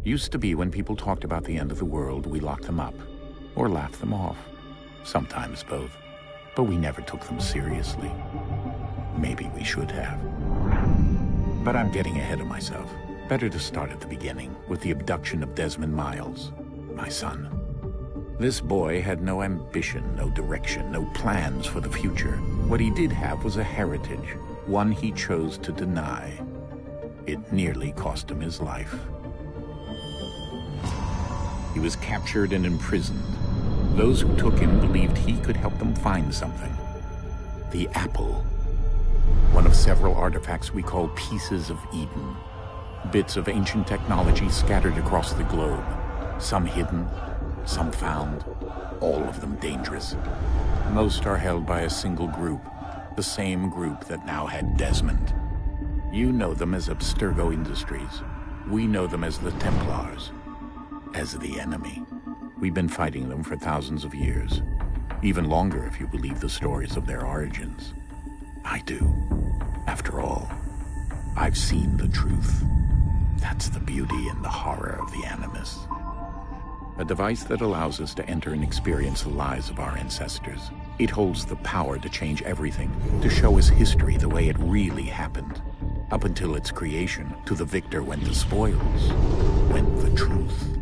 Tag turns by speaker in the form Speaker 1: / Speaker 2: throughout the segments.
Speaker 1: Used to be when people talked about the end of the world, we locked them up, or laughed them off. Sometimes both. But we never took them seriously. Maybe we should have. But I'm getting ahead of myself. Better to start at the beginning, with the abduction of Desmond Miles, my son. This boy had no ambition, no direction, no plans for the future. What he did have was a heritage, one he chose to deny. It nearly cost him his life. He was captured and imprisoned. Those who took him believed he could help them find something. The apple. One of several artifacts we call pieces of Eden. Bits of ancient technology scattered across the globe. Some hidden, some found, all of them dangerous. Most are held by a single group, the same group that now had Desmond. You know them as Abstergo Industries. We know them as the Templars. As the enemy. We've been fighting them for thousands of years. Even longer if you believe the stories of their origins. I do. After all, I've seen the truth. That's the beauty and the horror of the Animus. A device that allows us to enter and experience the lives of our ancestors. It holds the power to change everything, to show us history the way it really happened. Up until its creation, to the victor went the spoils, went the truth.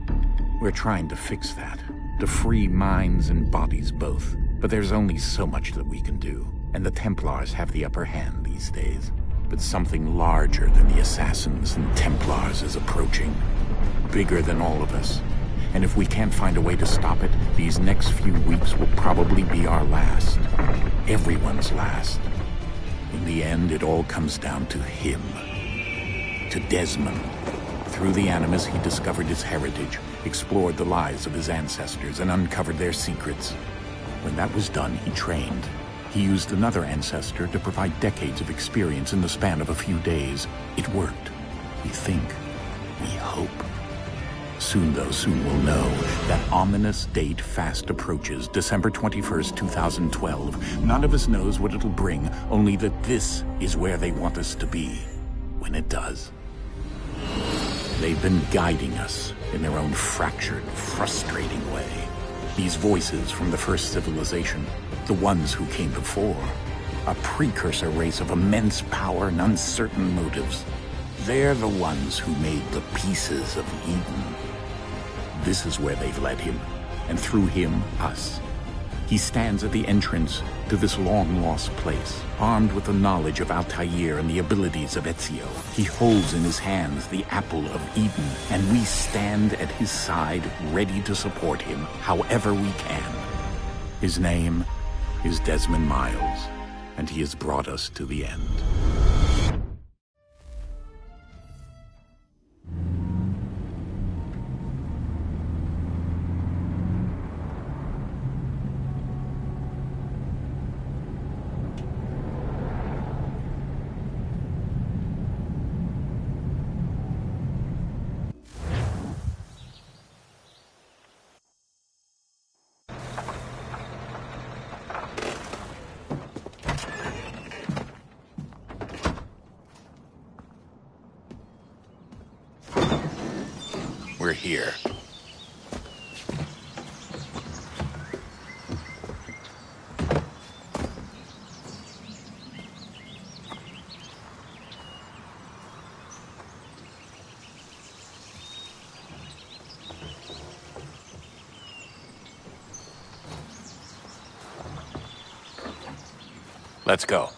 Speaker 1: We're trying to fix that, to free minds and bodies both. But there's only so much that we can do, and the Templars have the upper hand these days. But something larger than the Assassins and Templars is approaching, bigger than all of us. And if we can't find a way to stop it, these next few weeks will probably be our last. Everyone's last. In the end, it all comes down to him. To Desmond. Through the Animus, he discovered his heritage, explored the lives of his ancestors, and uncovered their secrets. When that was done, he trained. He used another ancestor to provide decades of experience in the span of a few days. It worked. We think. We hope. Soon, though, soon we'll know. That ominous date fast approaches, December 21st, 2012. None of us knows what it'll bring, only that this is where they want us to be. When it does. They've been guiding us in their own fractured, frustrating way. These voices from the first civilization, the ones who came before, a precursor race of immense power and uncertain motives. They're the ones who made the pieces of Eden. This is where they've led him, and through him, us. He stands at the entrance to this long-lost place, armed with the knowledge of Altair and the abilities of Ezio. He holds in his hands the apple of Eden, and we stand at his side, ready to support him however we can. His name is Desmond Miles, and he has brought us to the end. We're here. Let's go.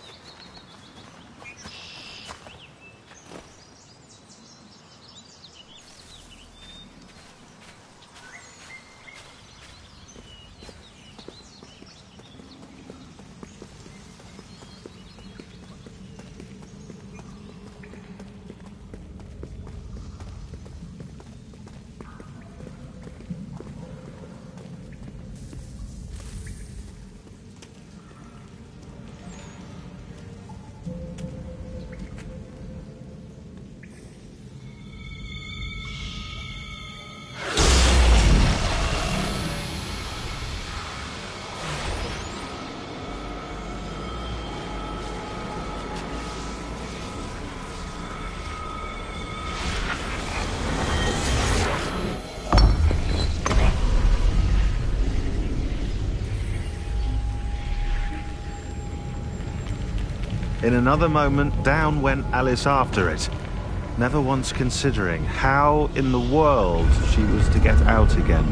Speaker 2: In another moment, down went Alice after it, never once considering how in the world she was to get out again.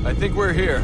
Speaker 3: I think we're here.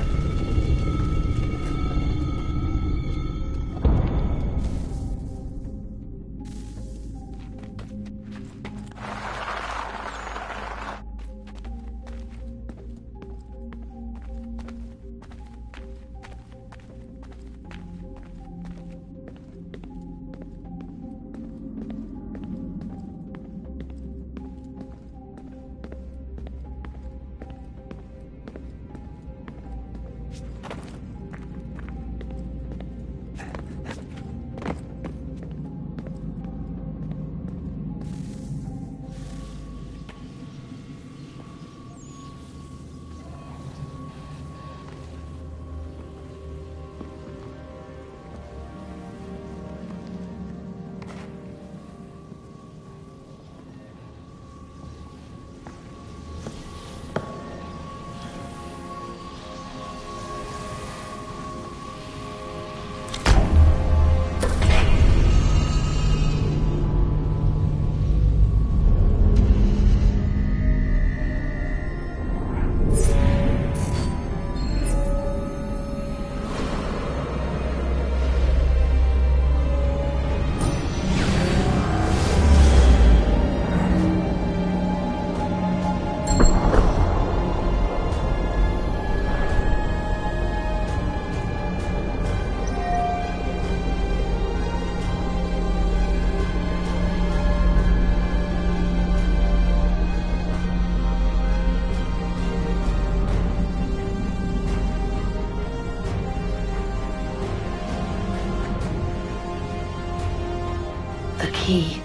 Speaker 4: The key.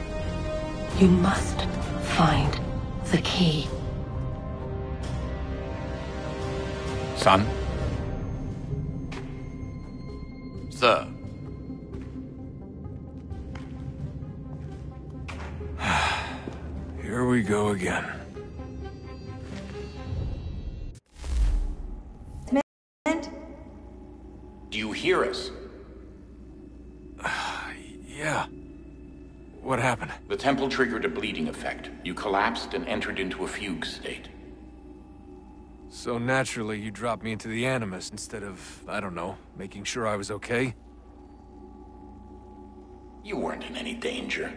Speaker 4: You must find the key.
Speaker 1: Son?
Speaker 3: Sir. Here we go again.
Speaker 1: Do you hear us?
Speaker 3: Yeah. What happened?
Speaker 1: The temple triggered a bleeding effect. You collapsed and entered into a fugue state.
Speaker 3: So naturally, you dropped me into the Animus instead of, I don't know, making sure I was okay?
Speaker 1: You weren't in any danger.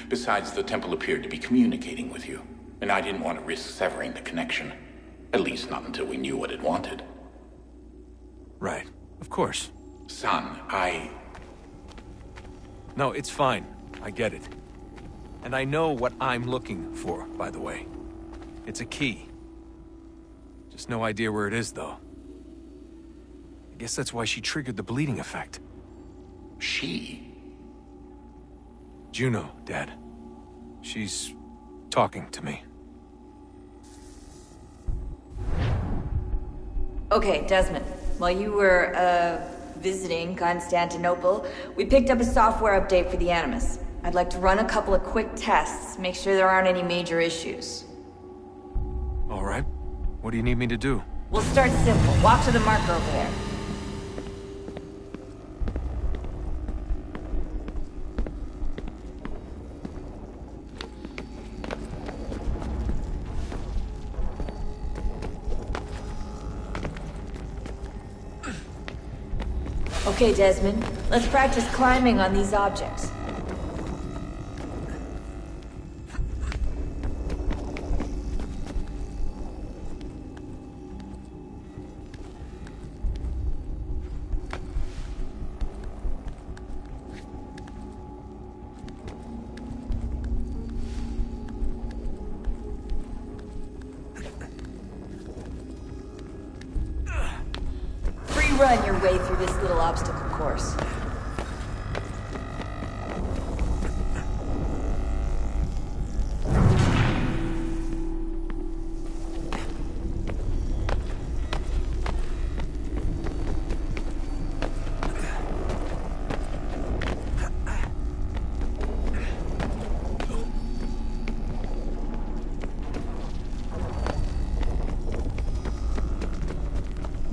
Speaker 1: Besides, the temple appeared to be communicating with you, and I didn't want to risk severing the connection. At least not until we knew what it wanted.
Speaker 3: Right. Of course.
Speaker 1: Son,
Speaker 3: No, it's fine. I get it. And I know what I'm looking for, by the way. It's a key. Just no idea where it is, though. I guess that's why she triggered the bleeding effect.
Speaker 1: She?
Speaker 3: Juno, Dad. She's talking to me.
Speaker 5: Okay, Desmond. While you were, visiting Constantinople, we picked up a software update for the Animus. I'd like to run a couple of quick tests, make sure there aren't any major issues.
Speaker 3: All right. What do you need me to do?
Speaker 5: We'll start simple. Walk to the marker over there. Okay, Desmond. Let's practice climbing on these objects. run your way through this little obstacle course.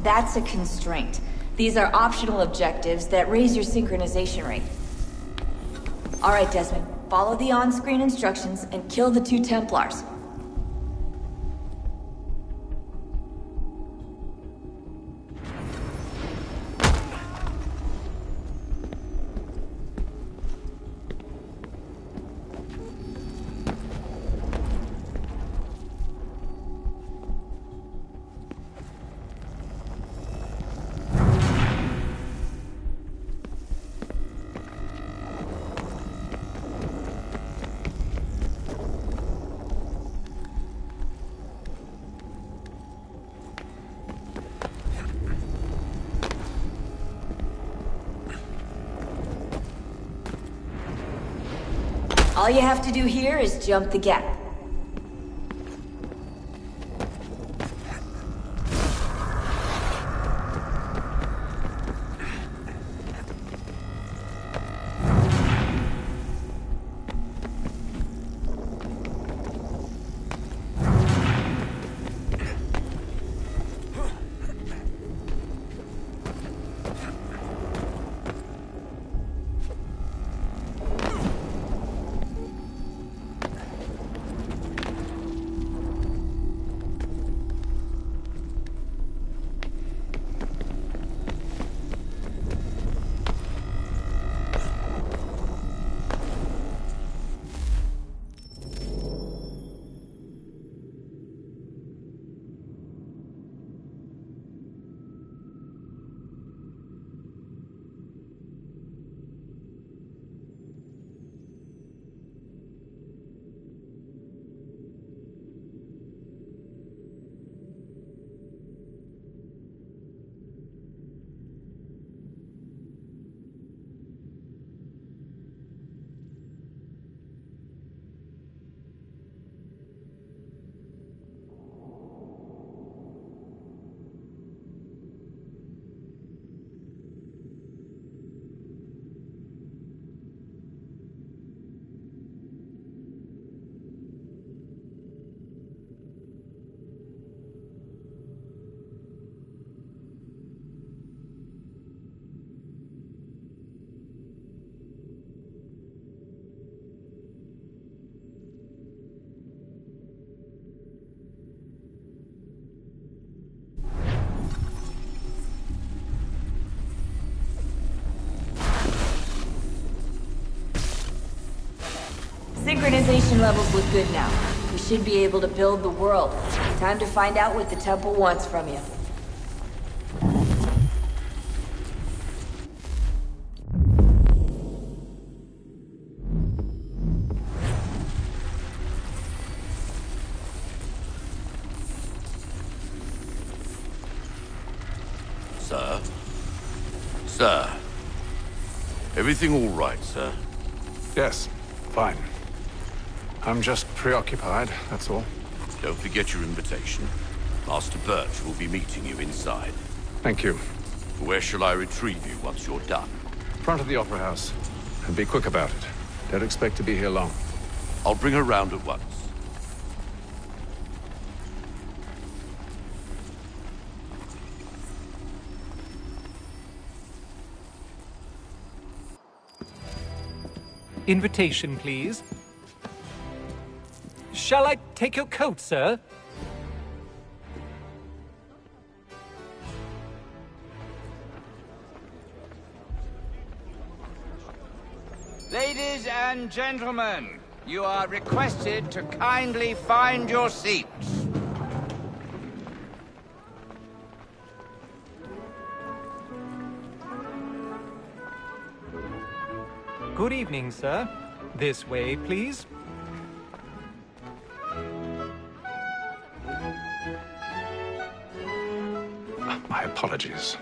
Speaker 5: That's a constraint. These are optional objectives that raise your synchronization rate. Alright, Desmond. Follow the on-screen instructions and kill the 2 Templars. All you have to do here is jump the gap. Synchronization levels look good now. We should be able to build the world. Time to find out what the temple wants from you.
Speaker 6: Sir? Sir? Everything all right, sir?
Speaker 3: Yes, fine. I'm just preoccupied, that's all.
Speaker 6: Don't forget your invitation. Master Birch will be meeting you inside.
Speaker 3: Thank you.
Speaker 6: Where shall I retrieve you once you're done?
Speaker 3: Front of the Opera House. And be quick about it. Don't expect to be here long.
Speaker 6: I'll bring her round at once.
Speaker 7: Invitation, please. Shall I take your coat, sir?
Speaker 8: Ladies and gentlemen, you are requested to kindly find your seats.
Speaker 7: Good evening, sir. This way, please.
Speaker 3: My apologies.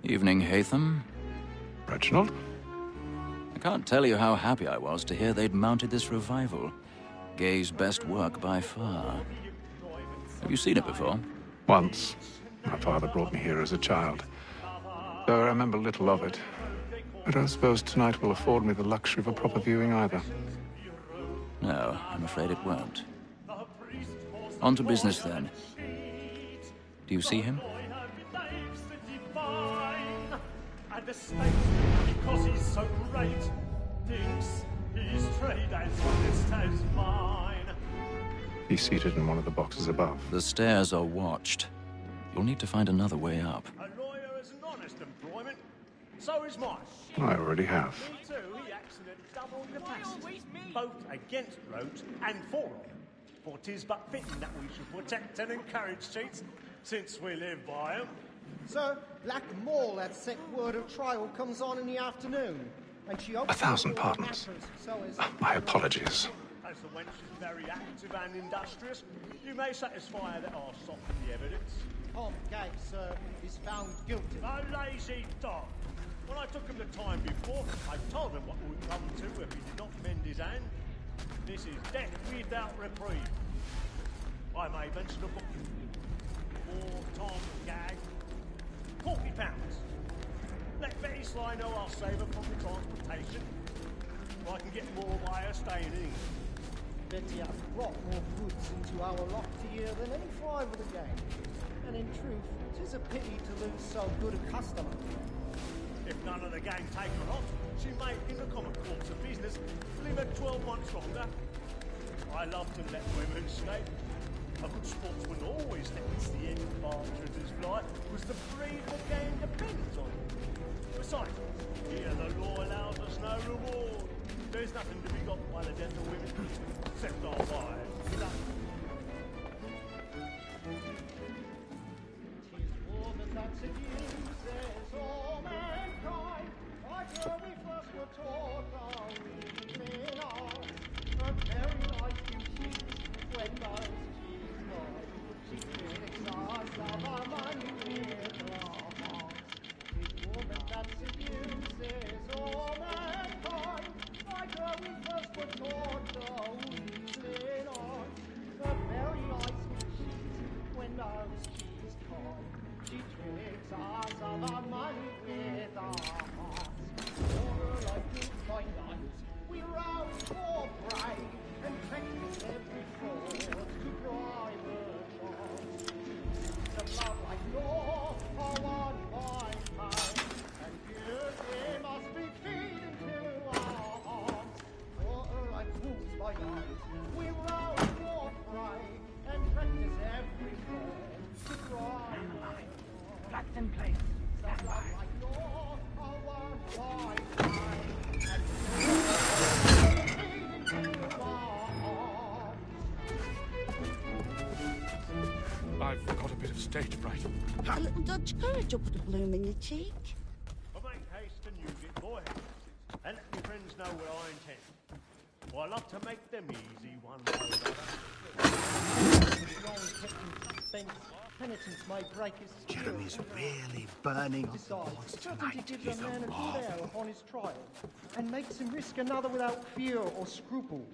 Speaker 9: Evening, Hatham.
Speaker 10: Reginald?
Speaker 9: I can't tell you how happy I was to hear they'd mounted this revival. Gay's best work by far. Have you seen it before?
Speaker 10: Once. My father brought me here as a child. Though I remember little of it. I don't suppose tonight will afford me the luxury of a proper viewing either.
Speaker 9: No, I'm afraid it won't. On to business then. Do you see him?
Speaker 11: Because he's so great, thinks his trade as honest as mine.
Speaker 10: He's seated in one of the boxes above.
Speaker 9: The stairs are watched. You'll need to find another way up.
Speaker 11: A lawyer is an honest employment, so is mine.
Speaker 10: I already have.
Speaker 11: Me too, he acts in a double capacity, both against roads and for them. For 'tis but fitting that we should protect and encourage cheats, since we live by 'em.
Speaker 12: Sir, Black Mall had set word of trial comes on in the afternoon, and she...
Speaker 10: 1,000 pardons. My apologies.
Speaker 11: As the wench is very active and industrious, you may satisfy her that I'll soften the evidence.
Speaker 12: Tom Gay, sir, is found guilty.
Speaker 11: A lazy dog. When I took him the time before, I told him what would come to if he did not mend his hand. This is death without reprieve. I may mention a book. For Tom Gag, £40. Let Betty Sly know I'll save her from the transportation. Or I can get more by her staying in.
Speaker 12: Betty has brought more goods into our lot here than any five of the gang. And in truth, 'tis a pity to lose so good a customer.
Speaker 11: If none of the gang take her off, she may, in the common course of business, live her 12 months longer. I love to let women escape. A good sportsman always lets the end partridges fly, because the breed of the game depends on it. Besides, here the law allows us no reward. There's nothing to be got by the death of women, except our wives.
Speaker 12: Tis woman that seduces all mankind, like where we first were taught our reasoning on. A very nice beauty when those she picks us of our money with her heart. Tis woman that seduces all mankind, like where we first were taught our reasoning on. A very nice beauty when those she's caught. She tricks us of our money with our hearts. For like to find us, we rouse for pride and practice every fraud to bribe her chance. The love like law are one by time, and here they must be feeding to our hearts. For like fools by night, we rouse for pride and practice every fraud to bribe her chance.
Speaker 13: Flags in place.
Speaker 12: The love like law are one by time, and
Speaker 10: I've got a bit of stage fright.
Speaker 13: A little Dutch courage will put a bloom in your cheek.
Speaker 11: But make haste and use it, boy, and let your friends know what I intend. For I love to make them easy one way or another.
Speaker 12: Long kept in suspense, penitence may break his spirit.
Speaker 14: Jeremy's really burning on the
Speaker 12: Besides,
Speaker 14: boards
Speaker 12: certainty
Speaker 14: tonight.
Speaker 12: gives
Speaker 14: He's
Speaker 12: a man a good
Speaker 14: marvel.
Speaker 12: air upon his trial, and makes him risk another without fear or scruple.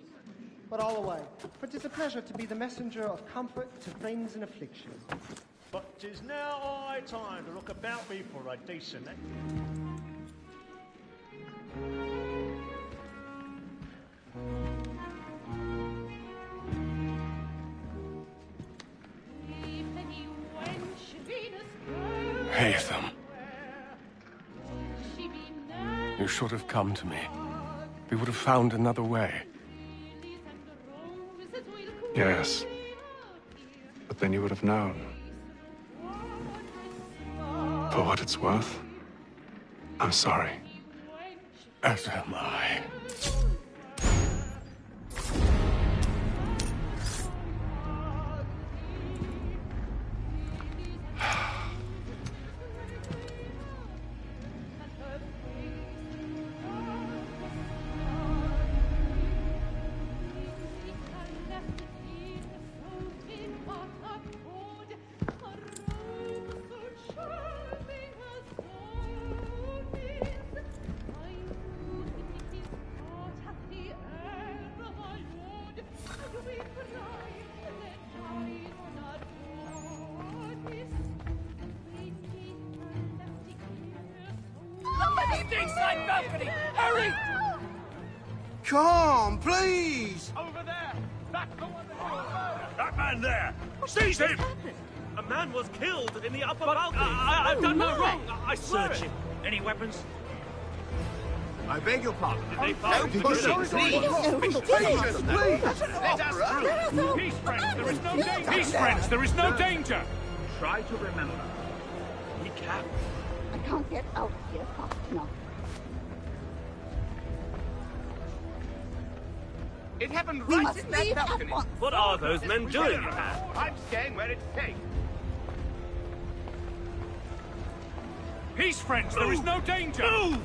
Speaker 12: But all away, for 'tis a pleasure to be the messenger of comfort to friends in affliction.
Speaker 11: But 'tis now high time to look about me for a decent
Speaker 10: Hatham. You should have come to me. We would have found another way. Yes. But then you would have known. For what it's worth, I'm sorry. As am I.
Speaker 8: East side balcony! Hurry!
Speaker 14: Come, please!
Speaker 11: Over there! That's the one that man there! Seize him! A man was killed in the upper balcony. I've done no wrong. I swear it. Any weapons?
Speaker 14: I beg your pardon.
Speaker 11: Did they find the
Speaker 14: Please! Patience, please!
Speaker 11: Let us through. Peace, friends. There is no danger. Peace, friends. There is no danger. Try to remember. We can.
Speaker 13: I can't get out here fast enough.
Speaker 8: It happened
Speaker 13: We
Speaker 8: right
Speaker 13: must
Speaker 8: in that
Speaker 13: leave at
Speaker 8: balcony.
Speaker 13: once.
Speaker 11: What are those men doing?
Speaker 8: I'm staying where it's safe.
Speaker 11: Peace, friends. There is no danger. Move!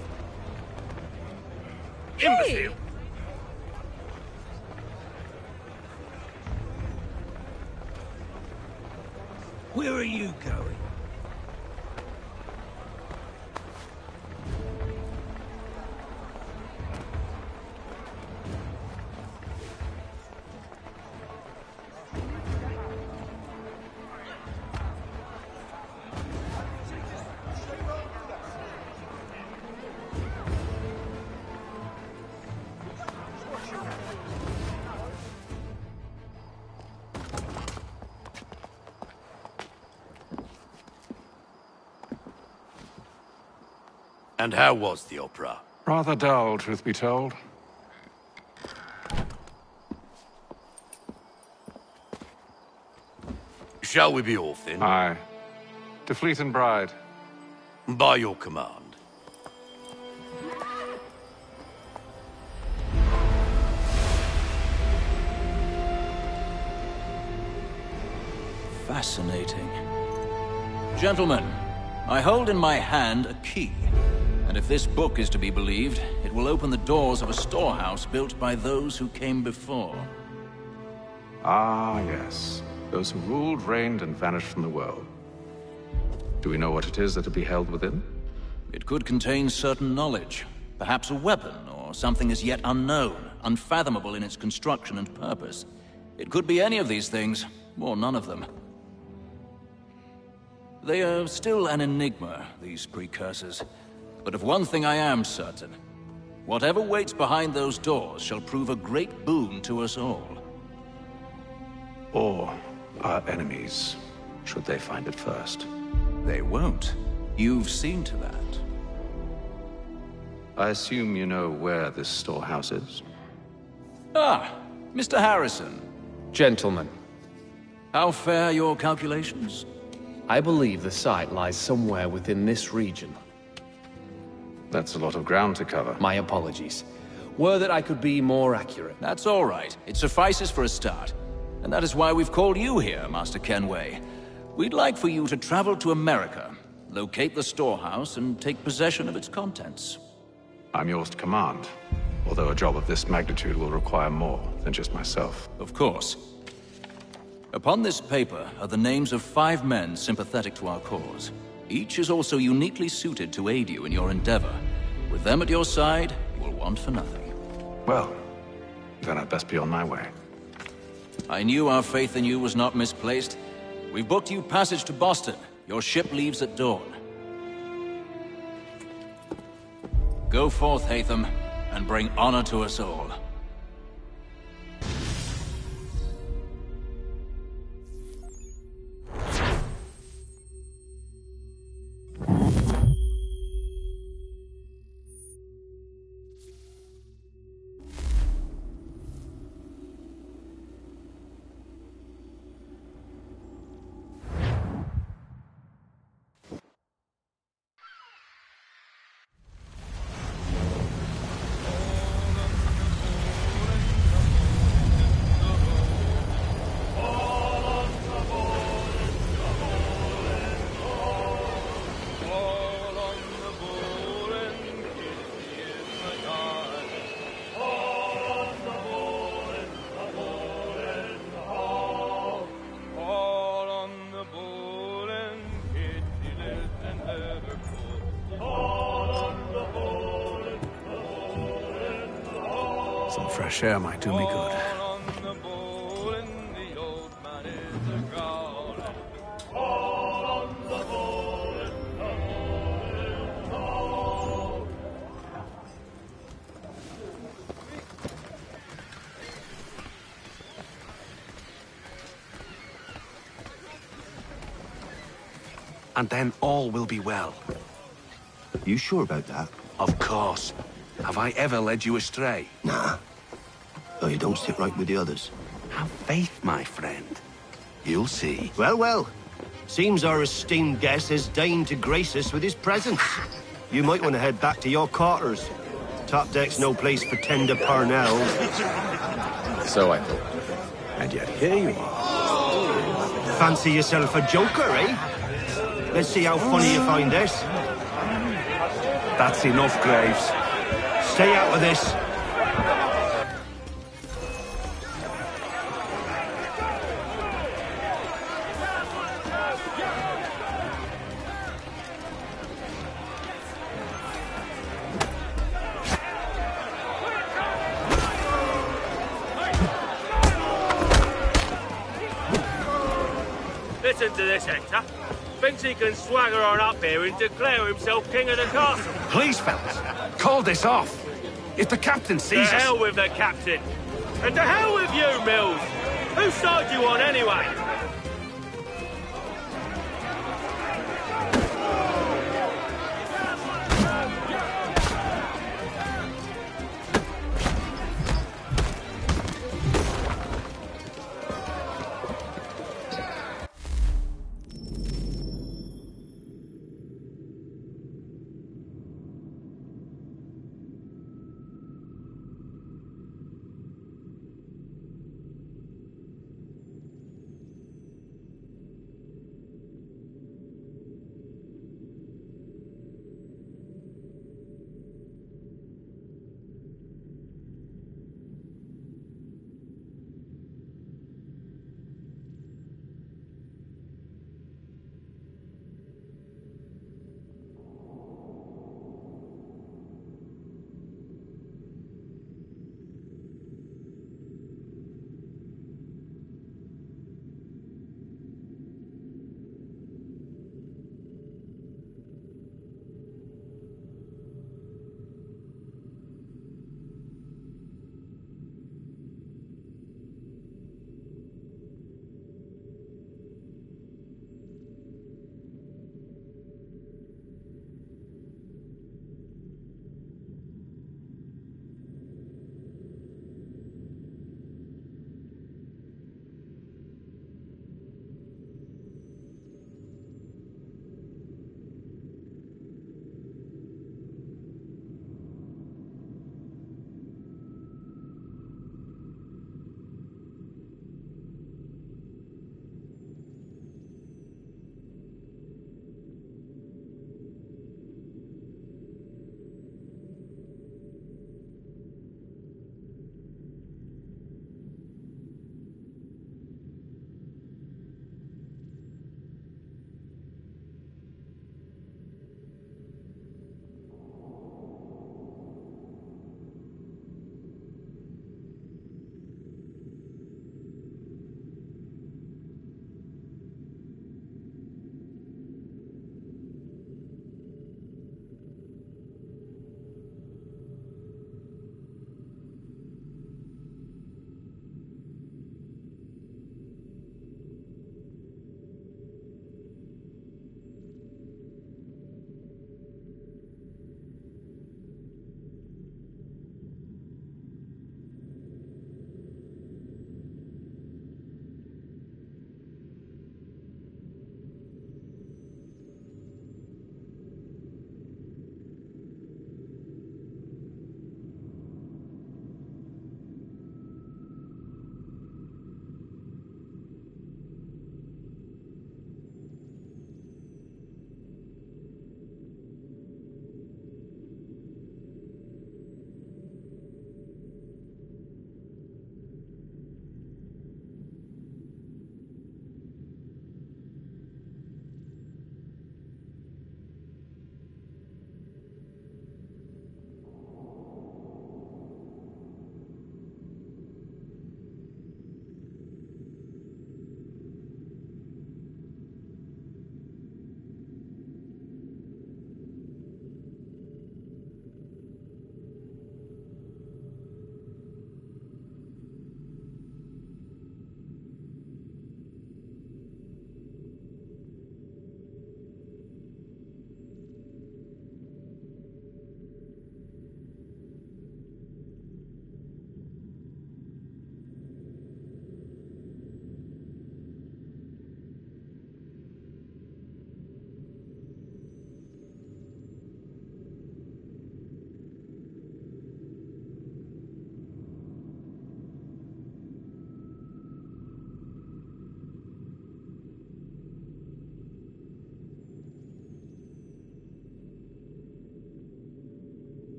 Speaker 5: Hey!
Speaker 11: Imbecile!
Speaker 14: Where are you going?
Speaker 6: And how was the opera?
Speaker 10: Rather dull, truth be told.
Speaker 6: Shall we be off then?
Speaker 10: Aye. To Fleet and Bride.
Speaker 6: By your command.
Speaker 9: Fascinating. Gentlemen, I hold in my hand a key. And if this book is to be believed, it will open the doors of a storehouse built by those who came before.
Speaker 10: Ah, yes. Those who ruled, reigned, and vanished from the world. Do we know what it is that will be held within?
Speaker 9: It could contain certain knowledge. Perhaps a weapon, or something as yet unknown, unfathomable in its construction and purpose. It could be any of these things, or none of them. They are still an enigma, these precursors. But of one thing I am certain. Whatever waits behind those doors shall prove a great boon to us all.
Speaker 10: Or our enemies, should they find it first.
Speaker 9: They won't. You've seen to that.
Speaker 10: I assume you know where this storehouse is?
Speaker 9: Ah, Mr. Harrison.
Speaker 15: Gentlemen,
Speaker 9: How fare your calculations?
Speaker 15: I believe the site lies somewhere within this region.
Speaker 10: That's a lot of ground to cover.
Speaker 15: My apologies. Were that I could be more accurate.
Speaker 9: That's all right. It suffices for a start. And that is why we've called you here, Master Kenway. We'd like for you to travel to America, locate the storehouse, and take possession of its contents.
Speaker 10: I'm yours to command, although a job of this magnitude will require more than just myself.
Speaker 9: Of course. Upon this paper are the names of 5 men sympathetic to our cause. Each is also uniquely suited to aid you in your endeavor. With them at your side, you will want for nothing.
Speaker 10: Well, then I'd best be on my way.
Speaker 9: I knew our faith in you was not misplaced. We've booked you passage to Boston. Your ship leaves at dawn. Go forth, Hatham, and bring honor to us all.
Speaker 15: Some fresh air might do me good.
Speaker 16: and then all will be well.
Speaker 17: You sure about that?
Speaker 16: Of course. Have I ever led you astray?
Speaker 17: Nah. Though you don't sit right with the others.
Speaker 16: Have faith, my friend. You'll see.
Speaker 17: Well, well. Seems our esteemed guest has deigned to grace us with his presence. You might want to head back to your quarters. Top deck's no place for tender parnells.
Speaker 15: So I thought.
Speaker 16: And yet here you are.
Speaker 17: Fancy yourself a joker, eh? Let's see how funny you find this.
Speaker 16: That's enough, Graves.
Speaker 17: Stay out of this.
Speaker 11: Listen to this, Hector. Thinks he can swagger on up here and declare himself king of the castle.
Speaker 16: Please, fellas, call this off. If the captain sees us...
Speaker 11: To hell with the captain. And to hell with you, Mills. Whose side you on, anyway?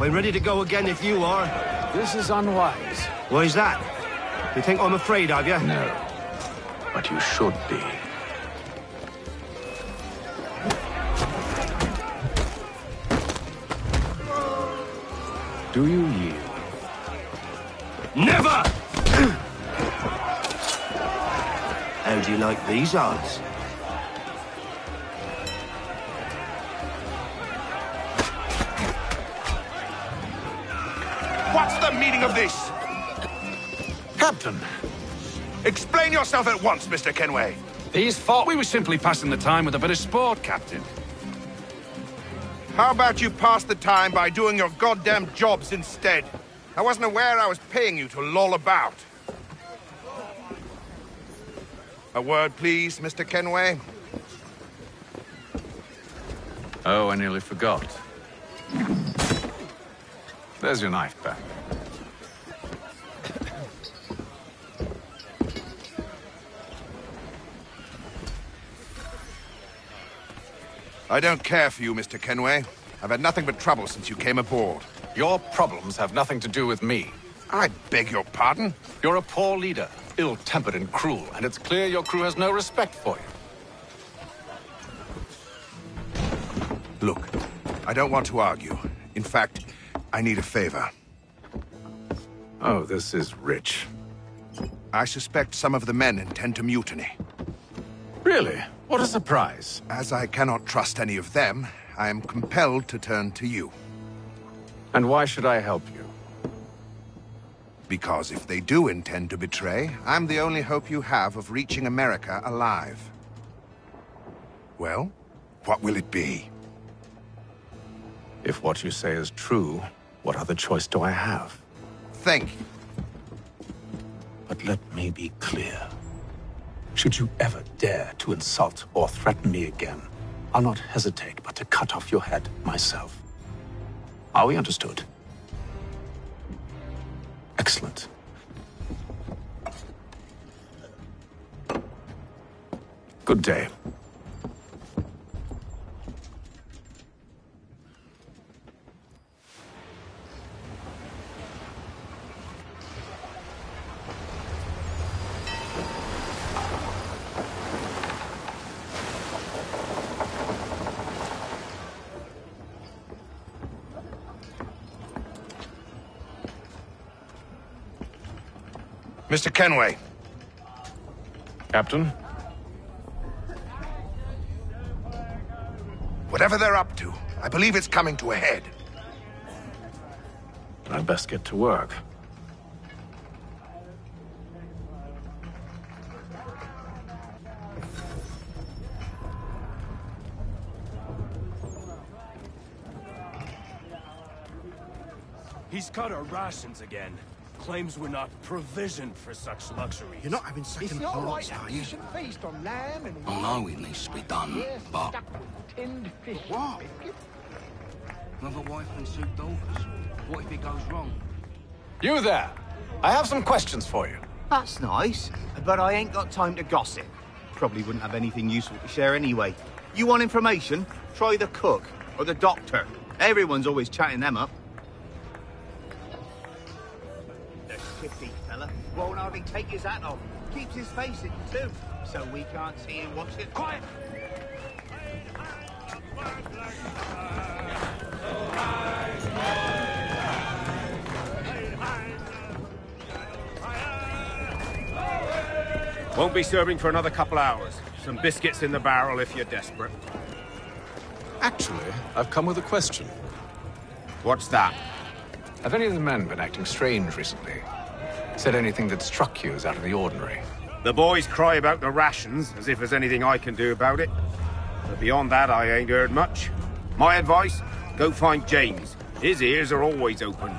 Speaker 17: I'm ready to go again if you are.
Speaker 16: This is unwise.
Speaker 17: Why is that? You think I'm afraid of you?
Speaker 16: No. But you should be. Do you yield?
Speaker 17: Never! How do you like these odds?
Speaker 14: What's the meaning of this?
Speaker 16: Captain!
Speaker 14: Explain yourself at once, Mr. Kenway.
Speaker 16: These thought we were simply passing the time with a bit of sport, Captain.
Speaker 14: How about you pass the time by doing your goddamn jobs instead? I wasn't aware I was paying you to loll about. A word, please, Mr. Kenway.
Speaker 16: Oh, I nearly forgot. There's your knife back.
Speaker 14: I don't care for you, Mr. Kenway. I've had nothing but trouble since you came aboard.
Speaker 16: Your problems have nothing to do with me.
Speaker 14: I beg your pardon?
Speaker 16: You're a poor leader, ill-tempered and cruel, and it's clear your crew has no respect for you.
Speaker 14: Look, I don't want to argue. In fact, I need a favor.
Speaker 16: Oh, this is rich.
Speaker 14: I suspect some of the men intend to mutiny.
Speaker 16: Really? What a surprise.
Speaker 14: As I cannot trust any of them, I am compelled to turn to you.
Speaker 16: And why should I help you?
Speaker 14: Because if they do intend to betray, I'm the only hope you have of reaching America alive. Well, what will it be?
Speaker 16: If what you say is true, what other choice do I have?
Speaker 14: Think.
Speaker 16: But let me be clear. Should you ever dare to insult or threaten me again, I'll not hesitate but to cut off your head myself. Are we understood? Excellent. Good day.
Speaker 14: Mr. Kenway.
Speaker 16: Captain?
Speaker 14: Whatever they're up to, I believe it's coming to a head.
Speaker 16: I'd best get to work.
Speaker 18: He's cut our rations again. Claims we're not provisioned for such luxury.
Speaker 17: You're not having second thoughts, are you?
Speaker 12: Feast on lamb and
Speaker 6: I know it needs to be done, but...
Speaker 12: tinned fish.
Speaker 6: What? With a wife and 2 daughters. What if it goes wrong?
Speaker 16: You there! I have some questions for you.
Speaker 19: That's nice, but I ain't got time to gossip. Probably wouldn't have anything useful to share anyway. You want information? Try the cook or the doctor. Everyone's always chatting them up. The shifty fella won't hardly take his hat off. Keeps his face hidden too, so we can't see him watch it. Quiet!
Speaker 20: Won't be serving for another couple hours. Some biscuits in the barrel if you're desperate.
Speaker 16: Actually, I've come with a question.
Speaker 20: What's that?
Speaker 16: Have any of the men been acting strange recently? Said anything that struck you as out of the ordinary?
Speaker 20: The boys cry about the rations, as if there's anything I can do about it. But beyond that, I ain't heard much. My advice, go find James. His ears are always open.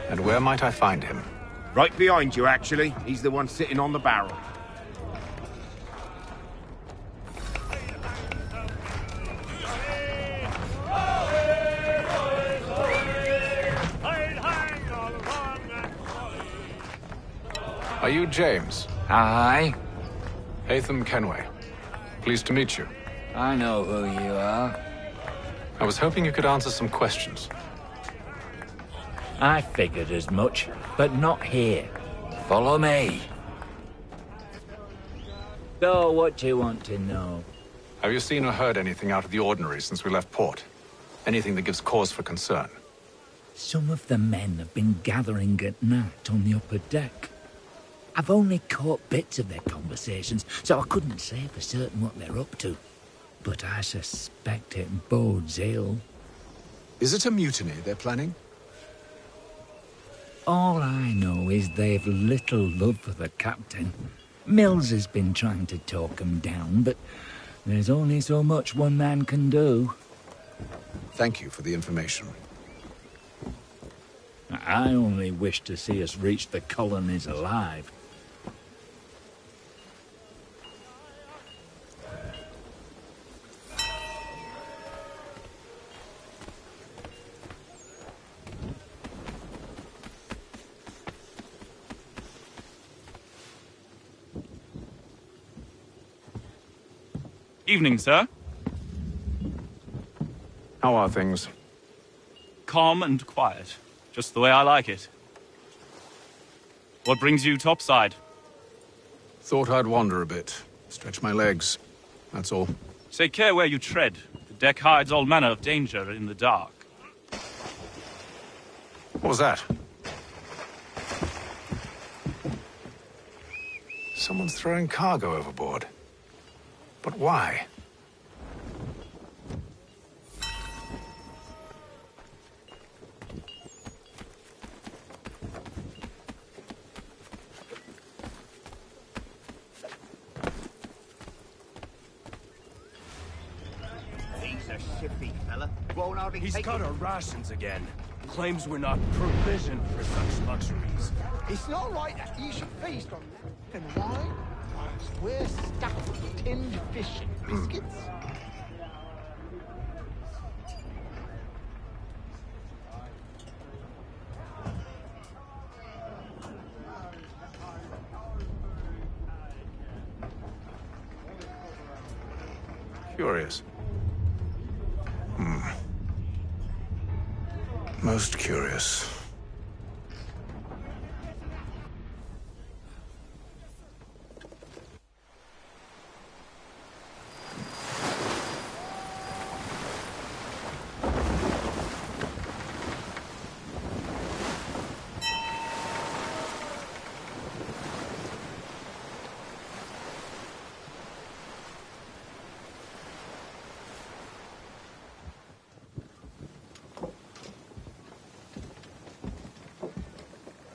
Speaker 16: And where might I find him?
Speaker 20: Right behind you, actually. He's the one sitting on the barrel.
Speaker 16: Are you James?
Speaker 21: Aye.
Speaker 16: Hatham Kenway. Pleased to meet you.
Speaker 21: I know who you are.
Speaker 10: I was hoping you could answer some questions.
Speaker 21: I figured as much, but not here. Follow me. So, what do you want to know?
Speaker 10: Have you seen or heard anything out of the ordinary since we left port? Anything that gives cause for concern?
Speaker 21: Some of the men have been gathering at night on the upper deck. I've only caught bits of their conversations, so I couldn't say for certain what they're up to. But I suspect it bodes ill.
Speaker 16: Is it a mutiny they're planning?
Speaker 21: All I know is they've little love for the captain. Mills has been trying to talk him down, but there's only so much one man can do.
Speaker 16: Thank you for the information.
Speaker 21: I only wish to see us reach the colonies alive.
Speaker 22: Evening, sir.
Speaker 10: How are things?
Speaker 22: Calm and quiet. Just the way I like it. What brings you topside?
Speaker 10: Thought I'd wander a bit. Stretch my legs. That's all.
Speaker 22: Take care where you tread. The deck hides all manner of danger in the dark.
Speaker 10: What was that? Someone's throwing cargo overboard. But why?
Speaker 19: He's a shifty fella. Won't hardly
Speaker 18: He's
Speaker 19: take
Speaker 18: cut
Speaker 19: it.
Speaker 18: our rations again. Claims we're not provisioned for such luxuries.
Speaker 12: It's not right that you should feast on that. And why? We're stuffed with tinned fish and biscuits.
Speaker 10: Curious. Most curious.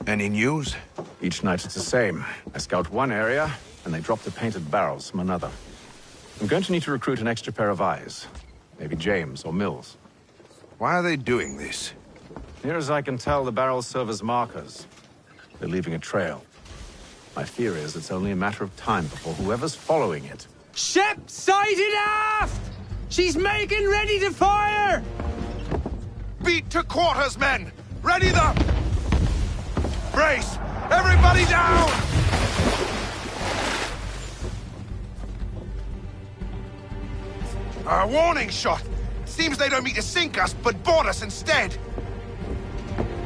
Speaker 14: Any news?
Speaker 10: Each night it's the same. I scout one area, and they drop the painted barrels from another. I'm going to need to recruit an extra pair of eyes. Maybe James or Mills.
Speaker 14: Why are they doing this?
Speaker 10: Near as I can tell, the barrels serve as markers. They're leaving a trail. My fear is it's only a matter of time before whoever's following it...
Speaker 23: Ship sighted aft! She's making ready to fire!
Speaker 14: Beat to quarters, men! Ready the... Brace! Everybody down! A warning shot! Seems they don't mean to sink us, but board us instead!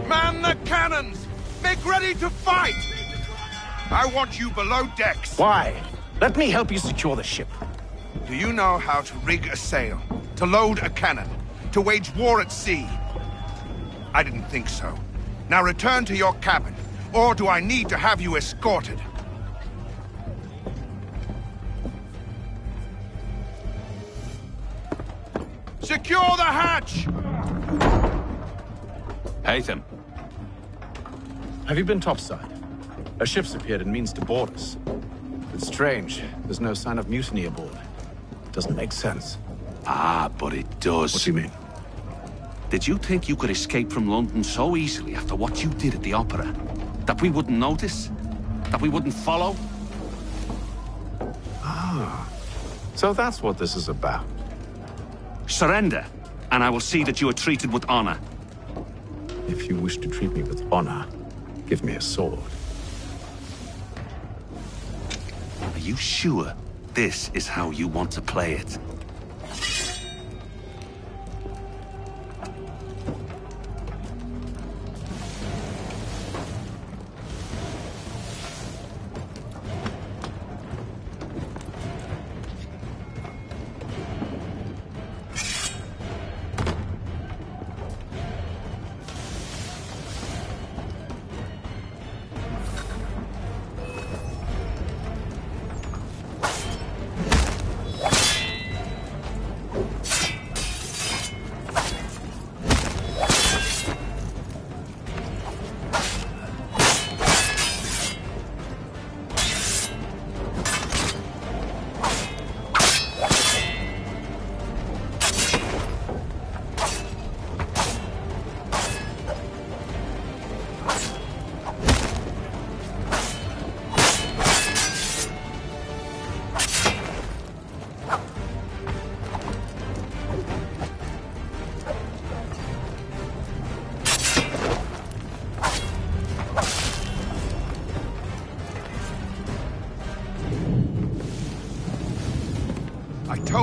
Speaker 14: Man the cannons! Make ready to fight! I want you below decks.
Speaker 1: Why? Let me help you secure the ship.
Speaker 14: Do you know how to rig a sail? To load a cannon? To wage war at sea? I didn't think so. Now return to your cabin, or do I need to have you escorted? Secure the hatch!
Speaker 9: Haytham.
Speaker 10: Have you been topside? A ship's appeared and means to board us. It's strange. There's no sign of mutiny aboard. Doesn't make sense.
Speaker 6: Ah, but it does.
Speaker 10: What do you mean?
Speaker 6: Did you think you could escape from London so easily after what you did at the opera? That we wouldn't notice? That we wouldn't follow?
Speaker 10: Ah. So that's what this is about.
Speaker 6: Surrender, and I will see that you are treated with honor.
Speaker 10: If you wish to treat me with honor, give me a sword.
Speaker 6: Are you sure this is how you want to play it?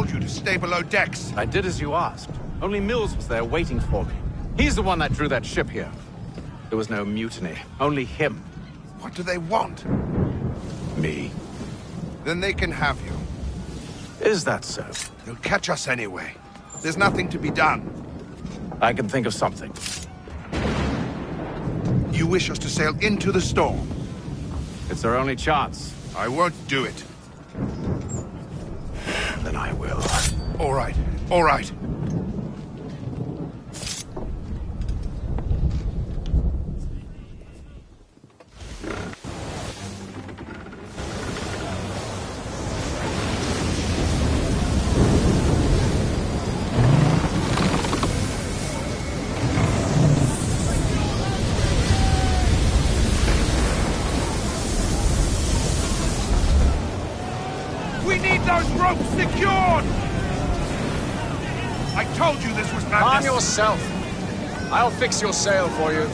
Speaker 14: told you to stay below decks.
Speaker 16: I did as you asked. Only Mills was there waiting for me. He's the one that drew that ship here. There was no mutiny, only him.
Speaker 14: What do they want?
Speaker 16: Me.
Speaker 14: Then they can have you.
Speaker 16: Is that so?
Speaker 14: You'll catch us anyway. There's nothing to be done.
Speaker 16: I can think of something.
Speaker 14: You wish us to sail into the storm?
Speaker 16: It's our only chance.
Speaker 14: I won't do it.
Speaker 16: Then I will.
Speaker 14: All right, all right. Rope secured! I told you this was madness.
Speaker 2: Calm yourself. I'll fix your sail for you.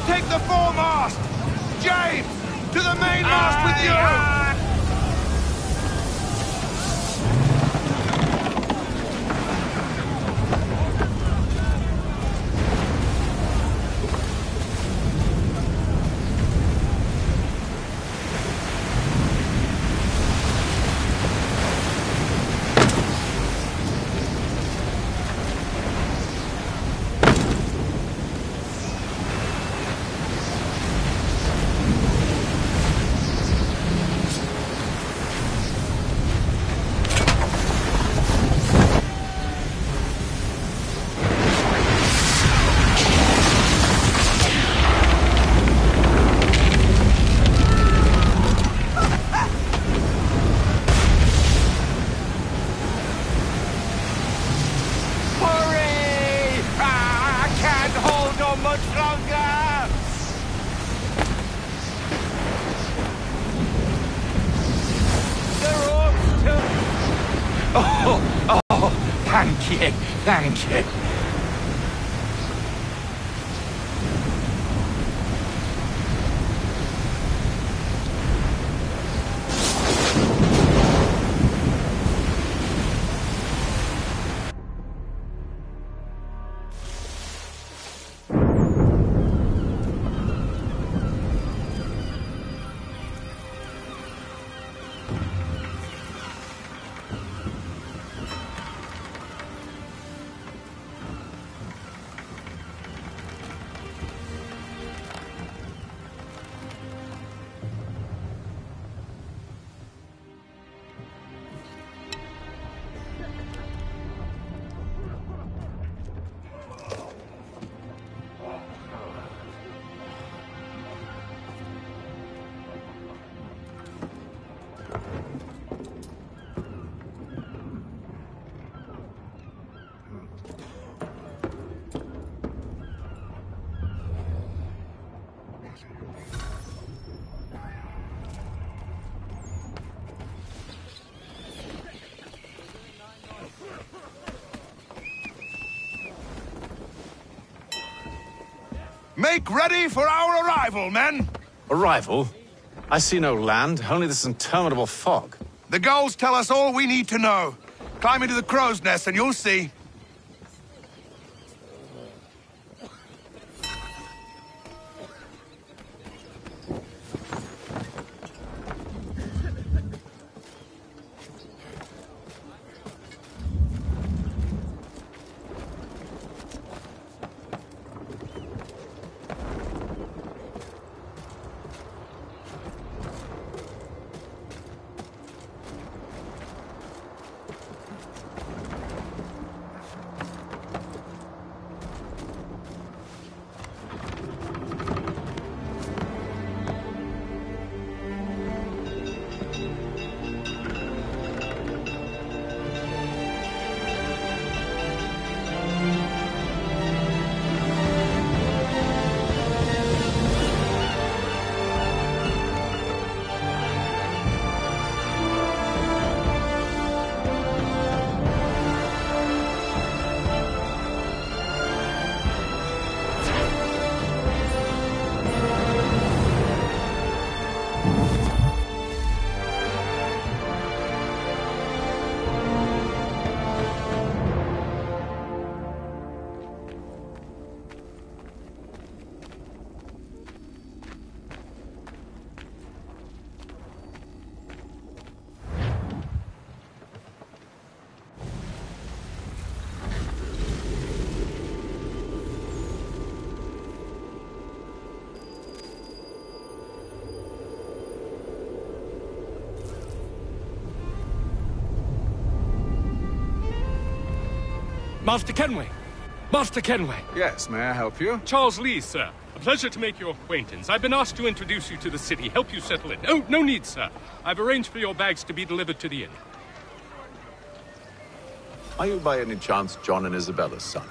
Speaker 14: Take the foremast! James! To the mainmast with you!
Speaker 1: Thank you.
Speaker 14: Make ready for our arrival, men!
Speaker 16: Arrival? I see no land, only this interminable fog.
Speaker 14: The gulls tell us all we need to know. Climb into the crow's nest and you'll see.
Speaker 18: Master Kenway! Master Kenway!
Speaker 10: Yes, may I help you?
Speaker 18: Charles Lee, sir. A pleasure to make your acquaintance. I've been asked to introduce you to the city, help you settle in. Oh, no need, sir. I've arranged for your bags to be delivered to the inn.
Speaker 16: Are you by any chance John and Isabella's son?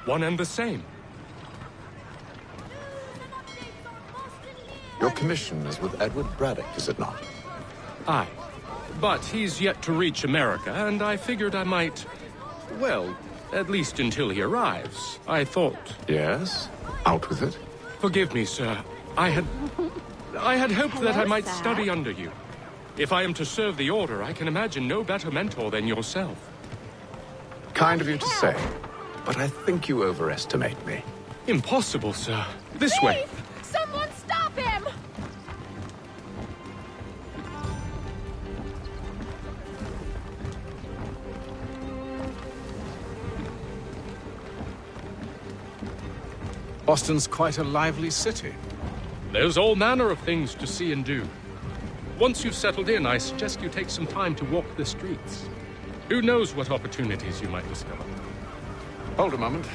Speaker 18: One and the same.
Speaker 16: Your commission is with Edward Braddock, is it not?
Speaker 18: Aye. But he's yet to reach America, and I figured I might... Well, at least until he arrives. I thought...
Speaker 16: Yes? Out with it.
Speaker 18: Forgive me, sir. I had hoped that I might study under you. If I am to serve the Order, I can imagine no better mentor than yourself.
Speaker 16: Kind of you to say, but I think you overestimate me.
Speaker 18: Impossible, sir. This way.
Speaker 3: Someone stop him!
Speaker 10: Boston's quite a lively city.
Speaker 18: There's all manner of things to see and do. Once you've settled in, I suggest you take some time to walk the streets. Who knows what opportunities you might discover.
Speaker 10: Hold a moment.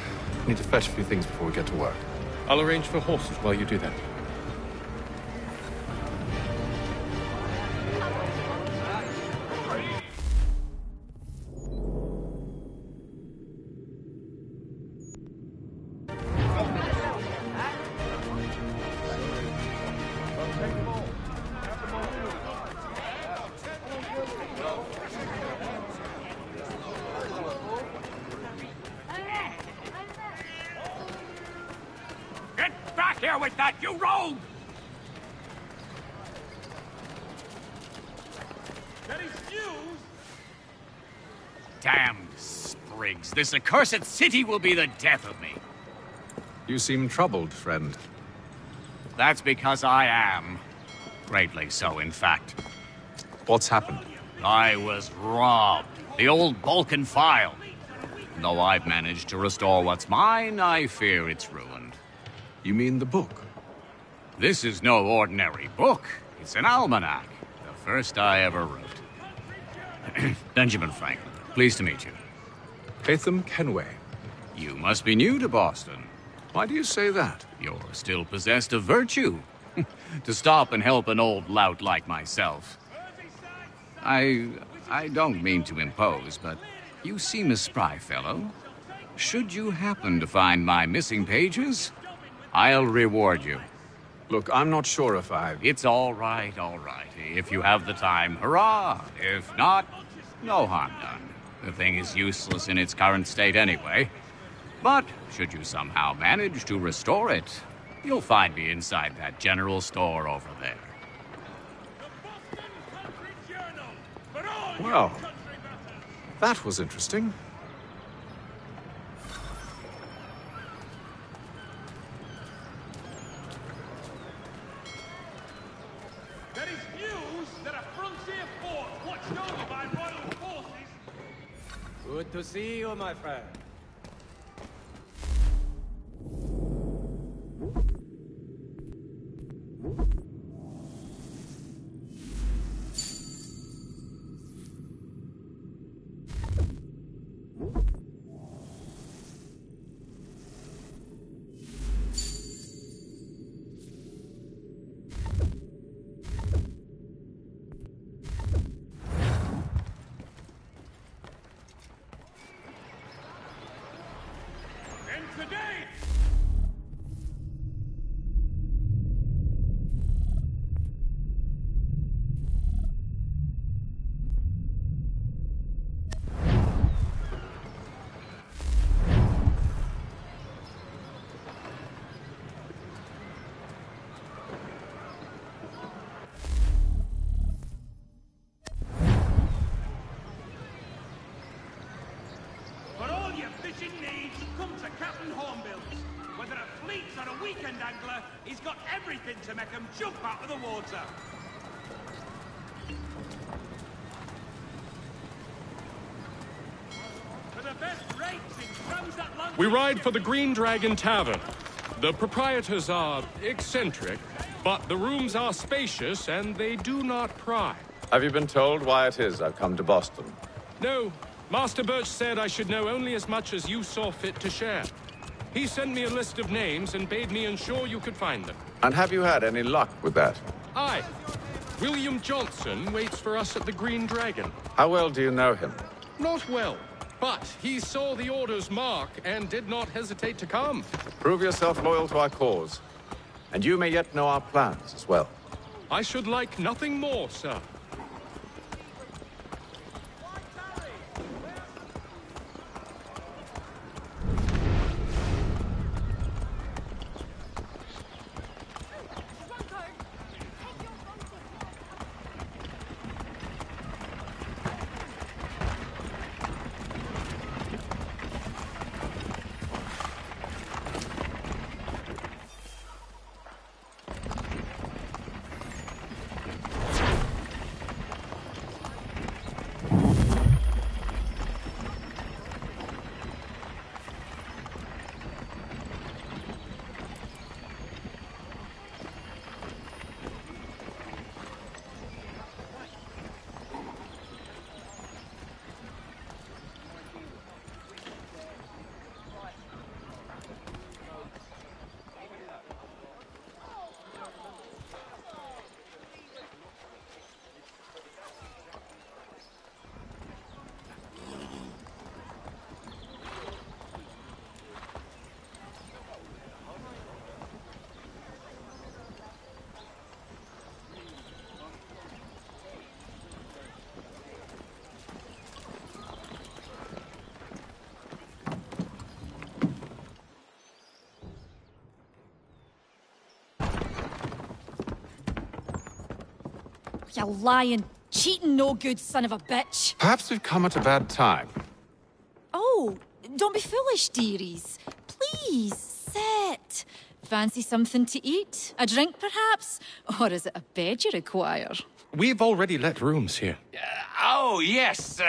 Speaker 10: I need to fetch a few things before we get to work.
Speaker 18: I'll arrange for horses while you do that.
Speaker 8: Here with that, you rogue! Damned sprigs. This accursed city will be the death of me.
Speaker 10: You seem troubled, friend.
Speaker 8: That's because I am. Greatly so, in fact.
Speaker 10: What's happened?
Speaker 8: I was robbed. The old Balkan file. Though I've managed to restore what's mine, I fear it's ruined.
Speaker 10: You mean the book?
Speaker 8: This is no ordinary book. It's an almanac. The first I ever wrote. Benjamin Franklin, pleased to meet you.
Speaker 10: Haytham Kenway.
Speaker 8: You must be new to Boston.
Speaker 10: Why do you say that?
Speaker 8: You're still possessed of virtue. To stop and help an old lout like myself. I don't mean to impose, but you seem a spry fellow. Should you happen to find my missing pages, I'll reward you.
Speaker 10: Look, I'm not sure if
Speaker 8: It's all right, all right. If you have the time, hurrah! If not, no harm done. The thing is useless in its current state anyway. But should you somehow manage to restore it, you'll find me inside that general store over there.
Speaker 10: Well, that was interesting.
Speaker 11: There is news that a frontier fort watched over by royal forces.
Speaker 4: Good to see you, my friend.
Speaker 11: He's got everything to make him jump out of the water. For the best rates in transatlantic...
Speaker 18: We ride for the Green Dragon Tavern. The proprietors are eccentric, but the rooms are spacious and they do not pry.
Speaker 16: Have you been told why it is I've come to Boston?
Speaker 18: No, Master Birch said I should know only as much as you saw fit to share. He sent me a list of names and bade me ensure you could find them.
Speaker 5: And have you had any luck with that?
Speaker 18: Aye. William Johnson waits for us at the Green Dragon.
Speaker 5: How well do you know him?
Speaker 18: Not well, but he saw the Order's mark and did not hesitate to come.
Speaker 5: Prove yourself loyal to our cause. And you may yet know our plans as well.
Speaker 18: I should like nothing more, sir.
Speaker 3: You lying, cheating, no good son of a bitch.
Speaker 5: Perhaps we've come at a bad time.
Speaker 3: Oh, don't be foolish, dearies. Please, sit. Fancy something to eat? A drink, perhaps? Or is it a bed you require?
Speaker 18: We've already let rooms here.
Speaker 6: Oh, yes.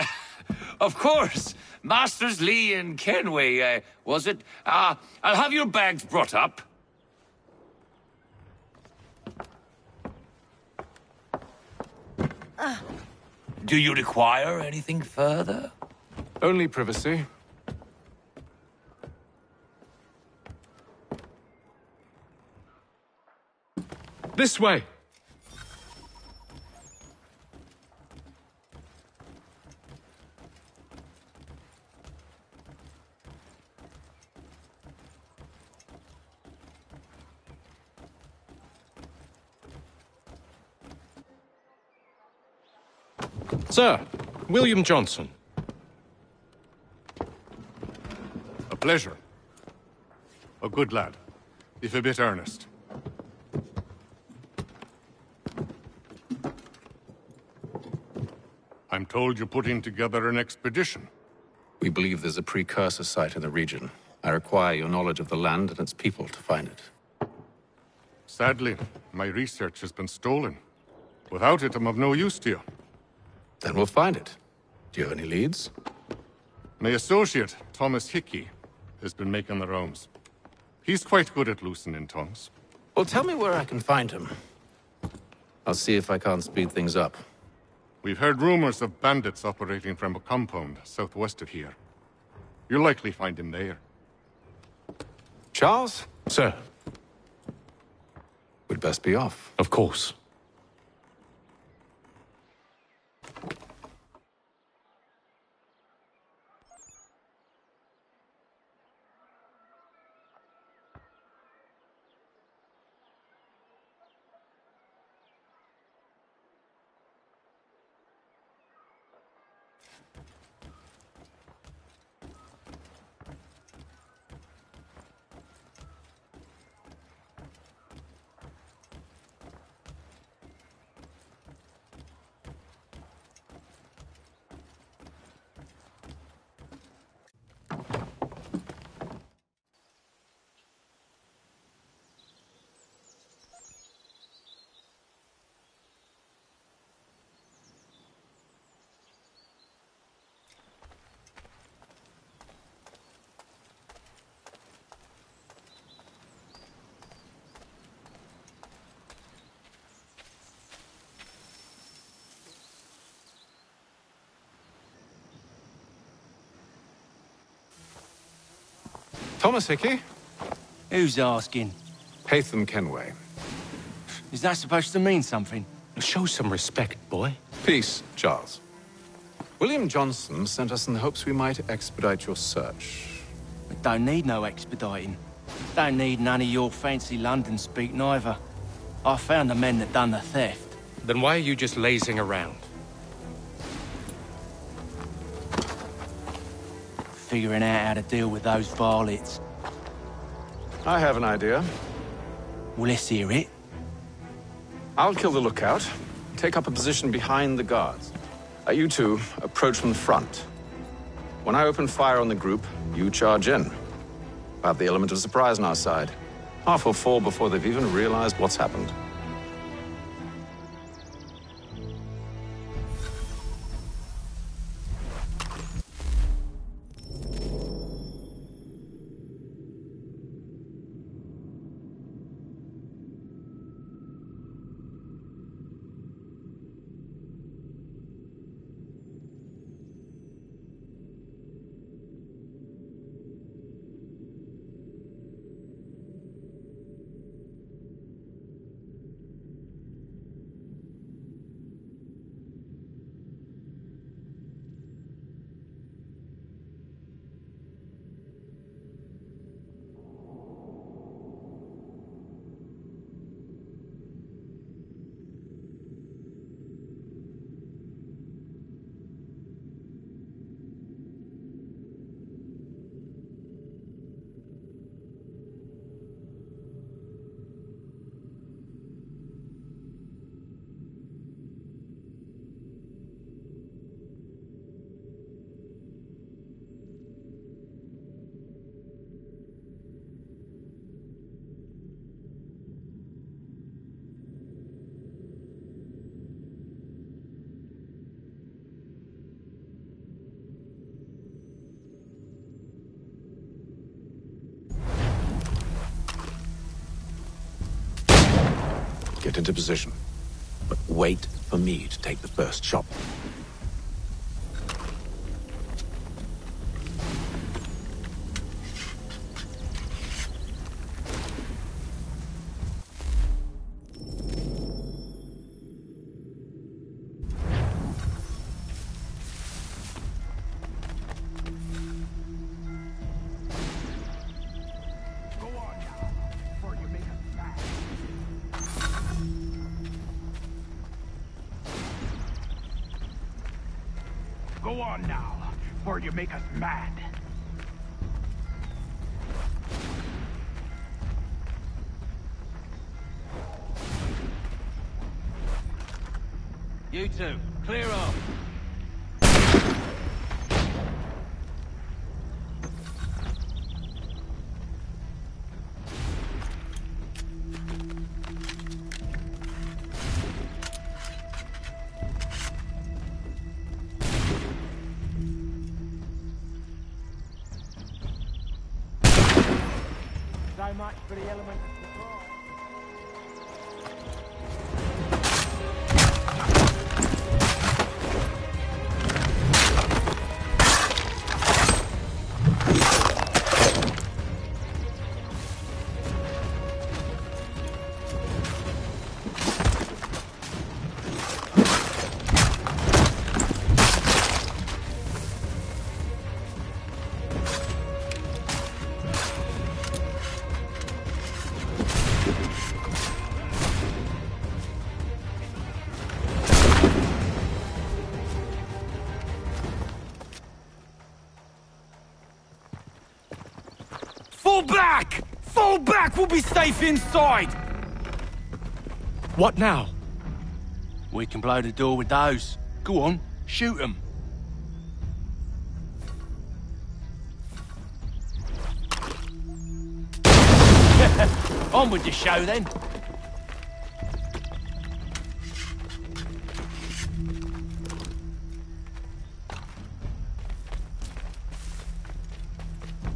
Speaker 6: Of course. Masters Lee and Kenway, was it? I'll have your bags brought up. Do you require anything further?
Speaker 5: Only privacy.
Speaker 18: This way. Sir, William Johnson.
Speaker 10: A pleasure. A good lad, if a bit earnest. I'm told you're putting together an expedition.
Speaker 16: We believe there's a precursor site in the region. I require your knowledge of the land and its people to find it.
Speaker 10: Sadly, my research has been stolen. Without it, I'm of no use to you.
Speaker 16: Then we'll find it. Do you have any leads?
Speaker 10: My associate, Thomas Hickey, has been making the rounds. He's quite good at loosening tongues.
Speaker 16: Well, tell me where I can find him. I'll see if I can't speed things up.
Speaker 10: We've heard rumors of bandits operating from a compound southwest of here. You'll likely find him there.
Speaker 16: Charles?
Speaker 18: Sir.
Speaker 16: We'd best be off.
Speaker 18: Of course.
Speaker 10: Thomas Hickey?
Speaker 7: Who's asking?
Speaker 10: Haytham Kenway.
Speaker 7: Is that supposed to mean something?
Speaker 16: Show some respect, boy.
Speaker 10: Peace, Charles. William Johnson sent us in the hopes we might expedite your search.
Speaker 7: We don't need no expediting. Don't need none of your fancy London speak neither. I found the men that done the theft.
Speaker 16: Then why are you just lazing around?
Speaker 7: Figuring out how to deal with those varlets.
Speaker 10: I have an idea.
Speaker 7: Well, let's hear it.
Speaker 10: I'll kill the lookout, take up a position behind the guards. You two approach from the front. When I open fire on the group, you charge in. I have the element of surprise on our side. Half will fall before they've even realized what's happened. Get into position. But wait for me to take the first shot.
Speaker 13: Go on now, or you make us mad.
Speaker 7: You two, clear off.
Speaker 13: So much for the element of surprise.
Speaker 23: Fall back! Fall back! We'll be safe inside! What now?
Speaker 7: We can blow the door with those. Go on, shoot them. On with the show then.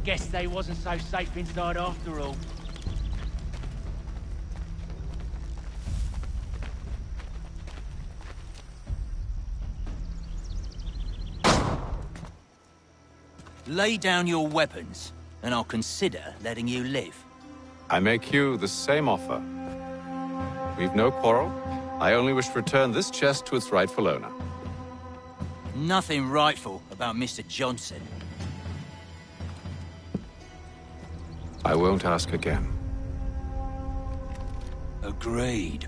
Speaker 7: Guess they wasn't so safe inside after all.
Speaker 9: Lay down your weapons. and I'll consider letting you live.
Speaker 10: I make you the same offer. We've no quarrel. I only wish to return this chest to its rightful owner.
Speaker 9: Nothing rightful about Mr. Johnson.
Speaker 10: I won't ask again.
Speaker 9: Agreed.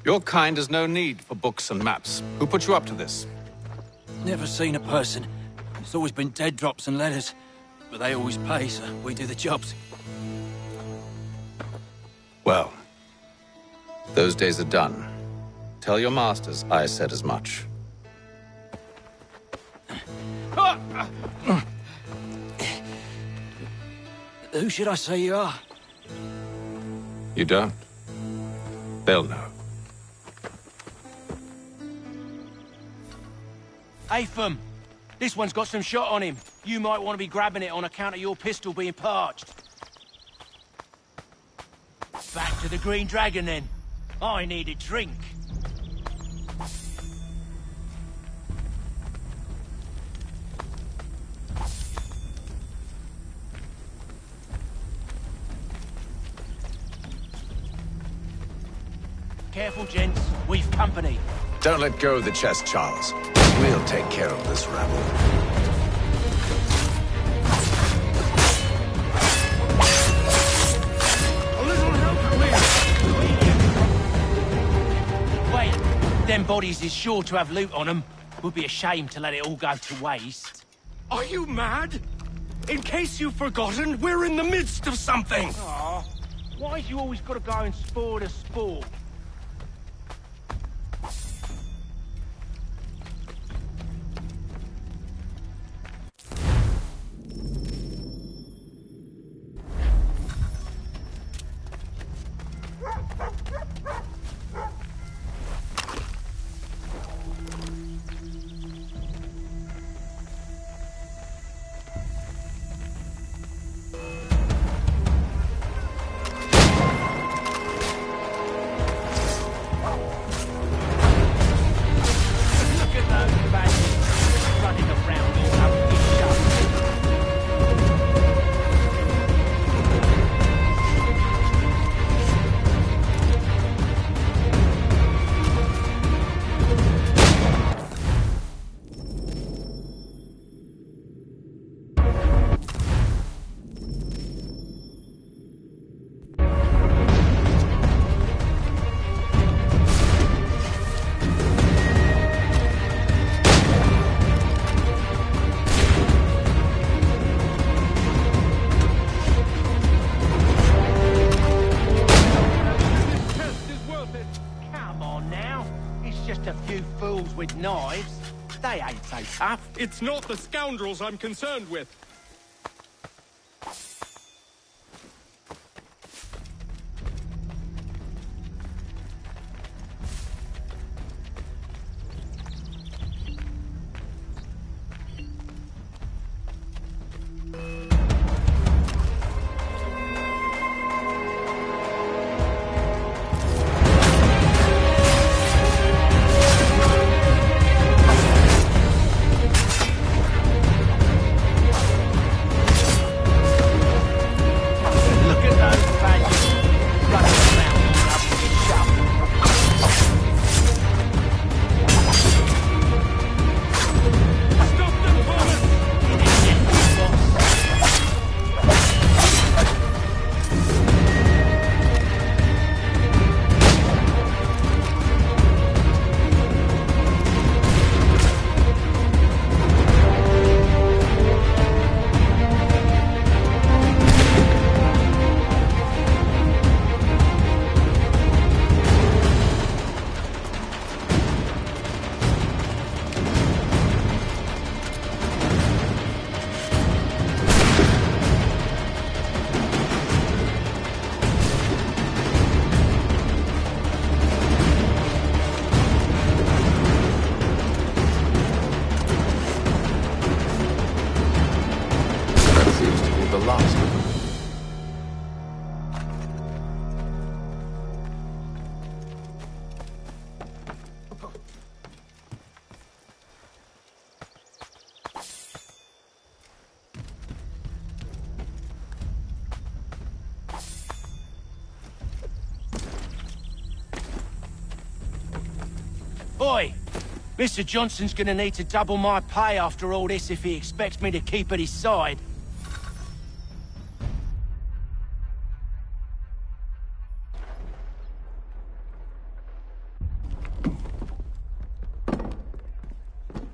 Speaker 10: Your kind has no need for books and maps. Who put you up to this?
Speaker 7: Never seen a person. It's always been dead drops and letters. But they always pay, so we do the jobs.
Speaker 10: Well, those days are done. Tell your masters I said as much.
Speaker 7: Who should I say you are?
Speaker 10: You don't? They'll know.
Speaker 7: Atham, this one's got some shot on him. You might want to be grabbing it on account of your pistol being parched. Back to the Green Dragon, then. I need a drink. Careful, gents. We've company.
Speaker 5: Don't let go of the chest, Charles. We'll take care of this rabble.
Speaker 7: A little help, please. Wait, them bodies is sure to have loot on them. Would be a shame to let it all go to waste.
Speaker 18: Are you mad? In case you've forgotten, we're in the midst of something.
Speaker 7: Aw, why's you always got to go and spoil the sport? With knives, they ain't so tough.
Speaker 18: It's not the scoundrels I'm concerned with.
Speaker 7: Oi! Mr. Johnson's gonna need to double my pay after all this if he expects me to keep at his side.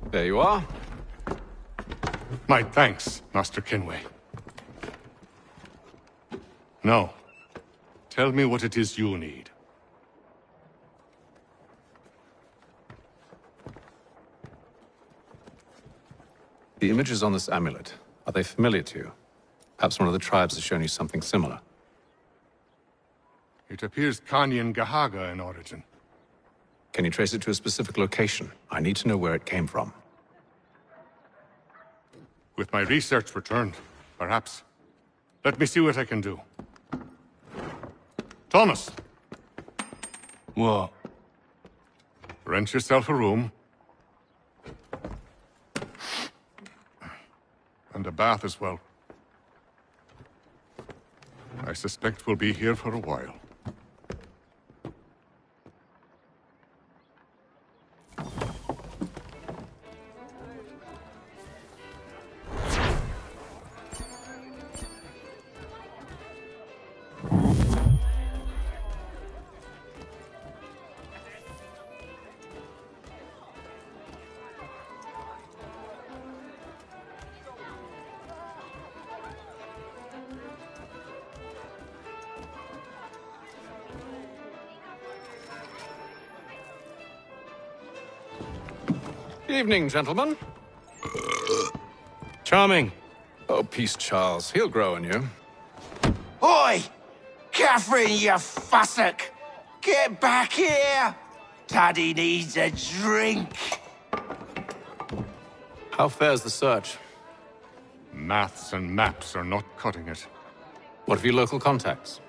Speaker 10: There you are.
Speaker 15: My thanks, Master Kenway. Now, tell me what it is you need.
Speaker 10: The images on this amulet, are they familiar to you? Perhaps one of the tribes has shown you something similar.
Speaker 15: It appears Kanyan Gahaga in origin.
Speaker 10: Can you trace it to a specific location? I need to know where it came from.
Speaker 15: With my research returned, perhaps. Let me see what I can do. Thomas!
Speaker 7: What?
Speaker 15: Rent yourself a room. And a bath as well. I suspect we'll be here for a while.
Speaker 10: Evening, gentlemen.
Speaker 15: Charming.
Speaker 10: Oh, peace, Charles. He'll grow on you.
Speaker 7: Oi! Catherine, you fussock! Get back here! Taddy needs a drink.
Speaker 10: How fares the search?
Speaker 15: Maths and maps are not cutting it.
Speaker 10: What of your local contacts?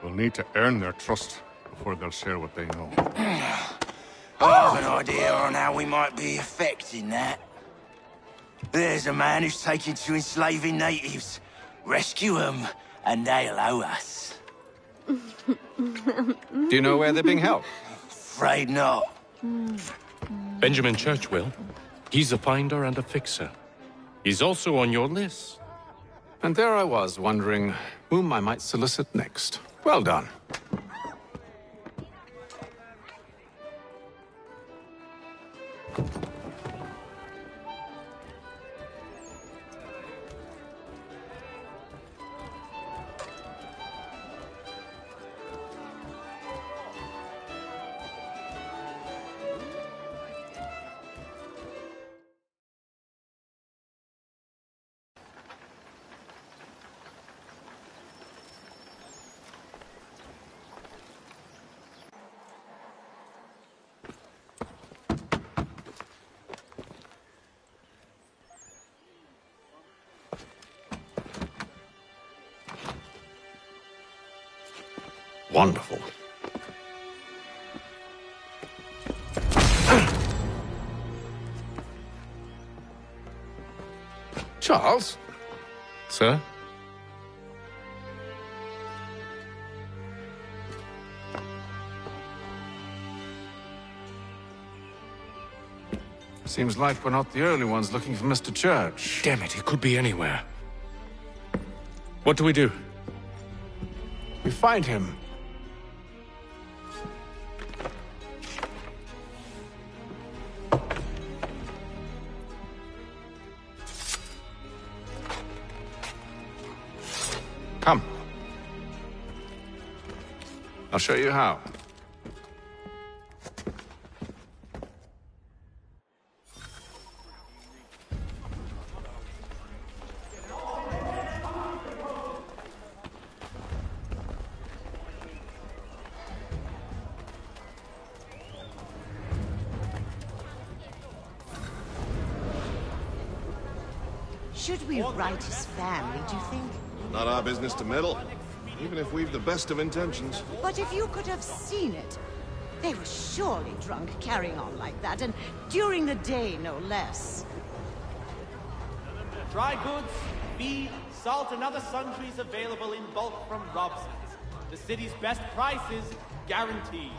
Speaker 15: We'll need to earn their trust before they'll share what they know.
Speaker 7: I have an idea on how we might be affecting that. There's a man who's taken to enslaving natives. Rescue them, and they'll owe us.
Speaker 10: Do you know where they're being held?
Speaker 7: Afraid not.
Speaker 18: Benjamin Churchwill. He's a finder and a fixer. He's also on your list.
Speaker 10: And there I was, wondering whom I might solicit next. Well done. Wonderful. Charles?
Speaker 18: Sir?
Speaker 10: Seems like we're not the only ones looking for Mr. Church.
Speaker 18: Damn it, he could be anywhere. What do we do?
Speaker 10: We find him. Come. I'll show you how.
Speaker 17: Should we write his family, do you think?
Speaker 20: Not our business to meddle, even if we've the best of intentions.
Speaker 17: But if you could have seen it, they were surely drunk carrying on like that, and during the day, no less.
Speaker 24: Dry goods, feed, salt, and other sundries available in bulk from Robson's. The city's best prices, guaranteed.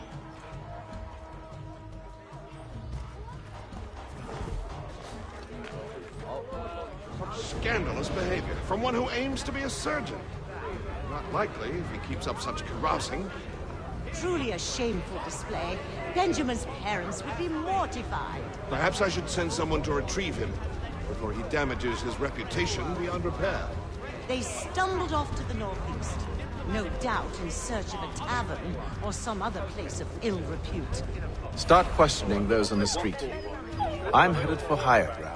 Speaker 20: Scandalous behavior from one who aims to be a surgeon. Not likely if he keeps up such carousing.
Speaker 17: Truly a shameful display. Benjamin's parents would be mortified.
Speaker 20: Perhaps I should send someone to retrieve him before he damages his reputation beyond repair.
Speaker 17: They stumbled off to the northeast, no doubt in search of a tavern or some other place of ill repute.
Speaker 10: Start questioning those on the street. I'm headed for higher ground.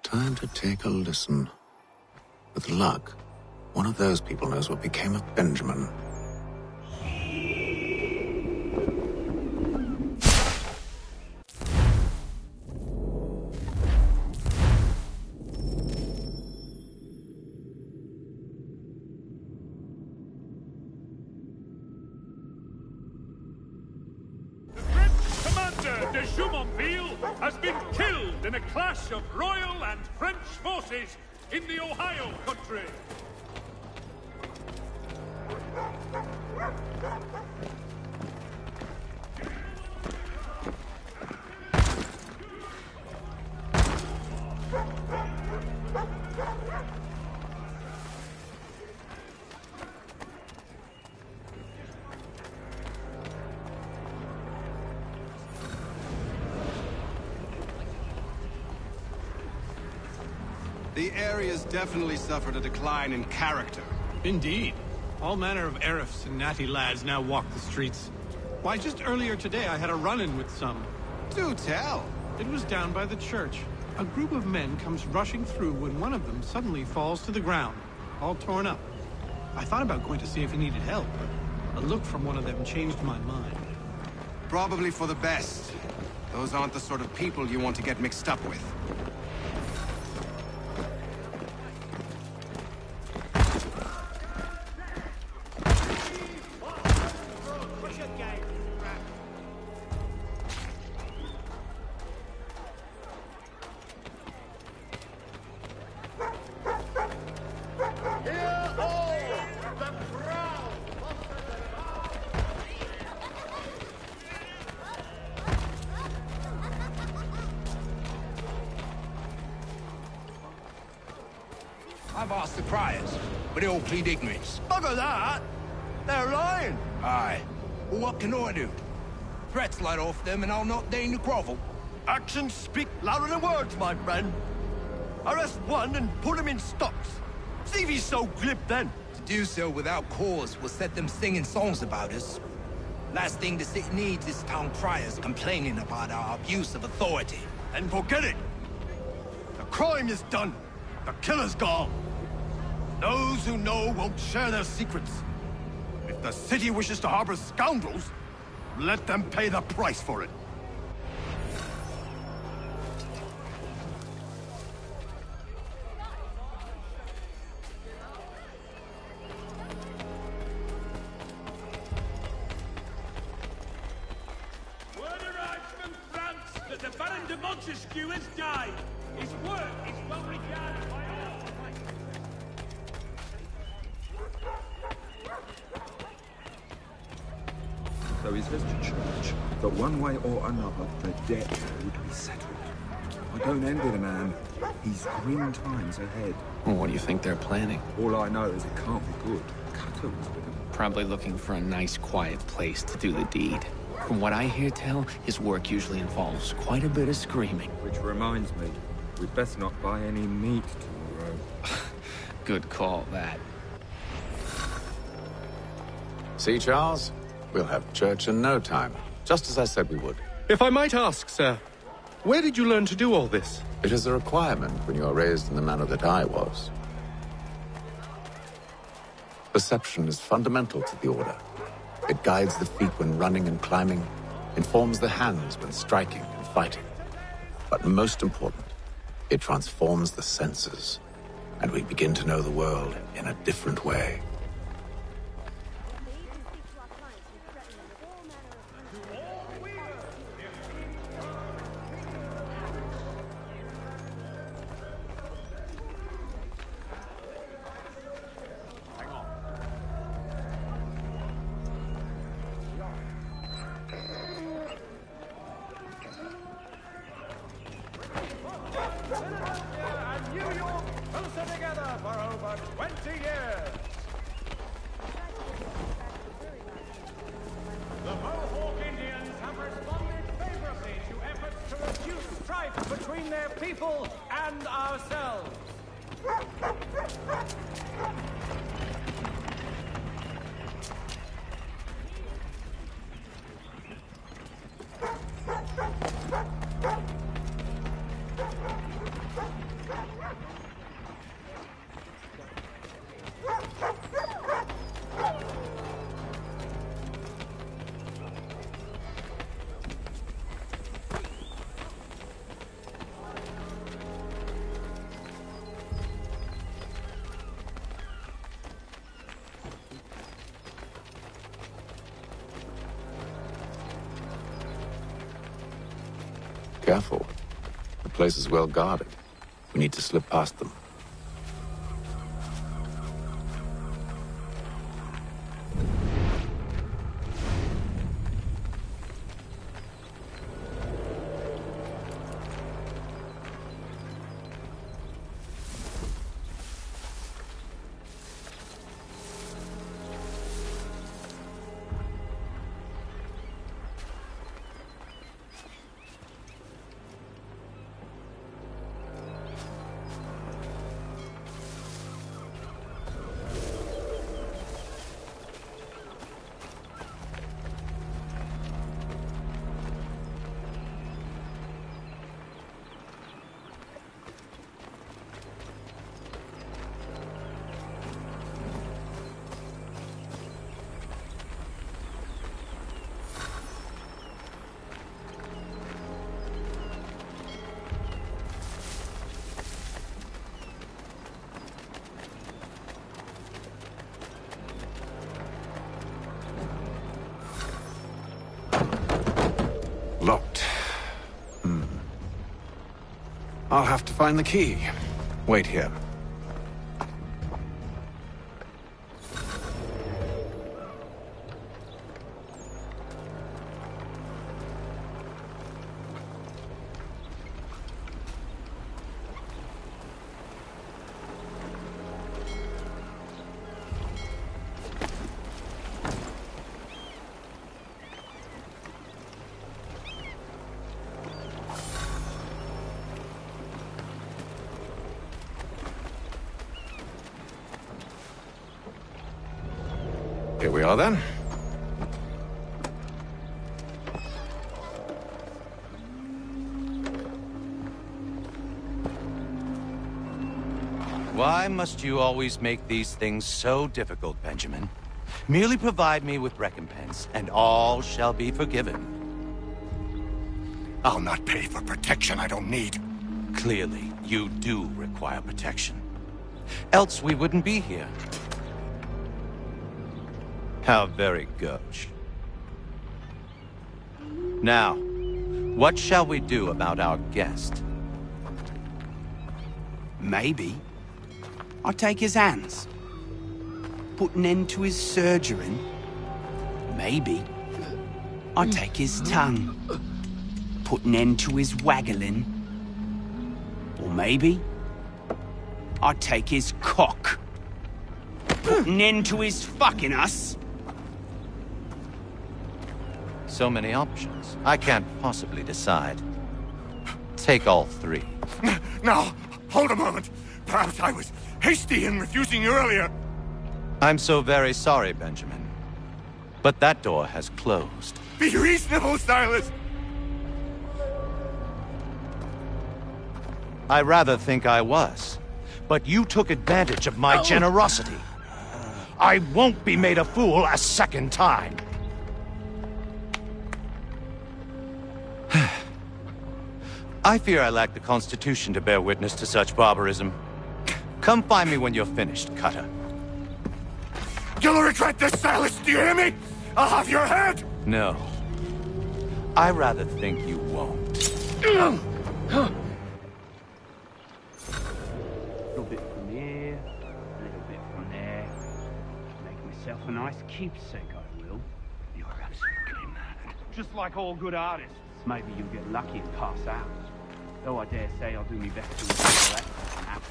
Speaker 16: Time to take a listen. With luck, one of those people knows what became of Benjamin.
Speaker 11: De Jumonville has been killed in a clash of Royal and French forces in the Ohio country.
Speaker 2: The area's definitely suffered a decline in character.
Speaker 12: Indeed. All manner of Arifs and natty lads now walk the streets. Why, just earlier today I had a run-in with some.
Speaker 2: Do tell.
Speaker 12: It was down by the church. A group of men comes rushing through when one of them suddenly falls to the ground, all torn up. I thought about going to see if he needed help, but a look from one of them changed my mind.
Speaker 2: Probably for the best. Those aren't the sort of people you want to get mixed up with.
Speaker 7: I've asked the criers, but they all plead ignorance.
Speaker 19: Bugger that! They're lying!
Speaker 7: Aye. Well, what can I do? Threats light off them and I'll not deign to grovel.
Speaker 19: Actions speak louder than words, my friend. Arrest one and put him in stocks. See if he's so glib then.
Speaker 7: To do so without cause will set them singing songs about us. Last thing the city needs is town criers complaining about our abuse of authority.
Speaker 19: And forget it! The crime is done. The killer's gone. Those who know won't share their secrets. If the city wishes to harbor scoundrels, let them pay the price for it.
Speaker 11: Word arrives from France that the Baron de Montesquieu has died. His work is well regarded by all.
Speaker 1: So he says to church that one way or another the debt would be settled. I don't envy the man. He's grim times ahead.
Speaker 10: Well, what do you think they're planning?
Speaker 1: All I know is it can't be good. Cutter was with him.
Speaker 14: Probably looking for a nice, quiet place to do the deed. From what I hear tell, his work usually involves quite a bit of screaming.
Speaker 1: Which reminds me, we'd best not buy any meat tomorrow.
Speaker 14: Good call, that.
Speaker 5: See, Charles? We'll have church in no time, just as I said we would.
Speaker 18: If I might ask, sir, where did you learn to do all this?
Speaker 5: It is a requirement when you are raised in the manner that I was. Perception is fundamental to the Order. It guides the feet when running and climbing, informs the hands when striking and fighting. But most important, it transforms the senses, and we begin to know the world in a different way.
Speaker 4: And New York closer together for over 20 years. The Mohawk Indians have responded favorably to efforts to reduce strife between their people and ourselves.
Speaker 5: Careful. The place is well guarded. We need to slip past them. Locked. I'll have to find the key. Wait here. Here we are then.
Speaker 3: Why must you always make these things so difficult, Benjamin? Merely provide me with recompense, and all shall be forgiven.
Speaker 20: I'll not pay for protection I don't need.
Speaker 3: Clearly, you do require protection. Else we wouldn't be here. How very gauche. Now, what shall we do about our guest?
Speaker 8: Maybe I'll take his hands. Put an end to his surgering. Maybe I'll take his tongue. Put an end to his waggling. Or maybe I'll take his cock. Put an end to his fucking us.
Speaker 3: So many options. I can't possibly decide. Take all three.
Speaker 20: Now, hold a moment. Perhaps I was hasty in refusing you earlier.
Speaker 3: I'm so very sorry, Benjamin. But that door has closed.
Speaker 20: Be reasonable, Silas!
Speaker 3: I rather think I was. But you took advantage of my generosity. I won't be made a fool a second time. I fear I lack the constitution to bear witness to such barbarism. Come find me when you're finished, Cutter.
Speaker 20: You'll regret this, Silas, do you hear me? I'll have your head!
Speaker 3: No. I rather think you won't.
Speaker 8: A little bit from here, a little bit from there. Make myself a nice keepsake, I will. You're absolutely mad. Just like all good artists. Maybe you'll get lucky and pass out. Though I dare say I'll do me best to enjoy that for now.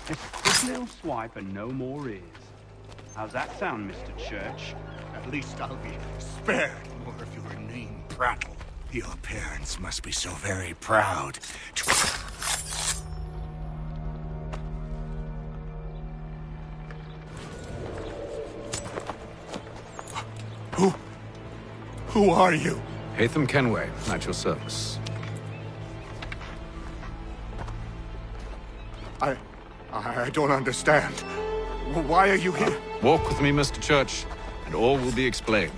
Speaker 8: Just a quick little swipe and no more is. How's that sound, Mr. Church?
Speaker 20: At least I'll be spared more of your name prattle. Your parents must be so very proud. Who are you?
Speaker 10: Hatham Kenway, at your service.
Speaker 20: I don't understand. Why are you here?
Speaker 10: Walk with me, Mr. Church, and all will be explained.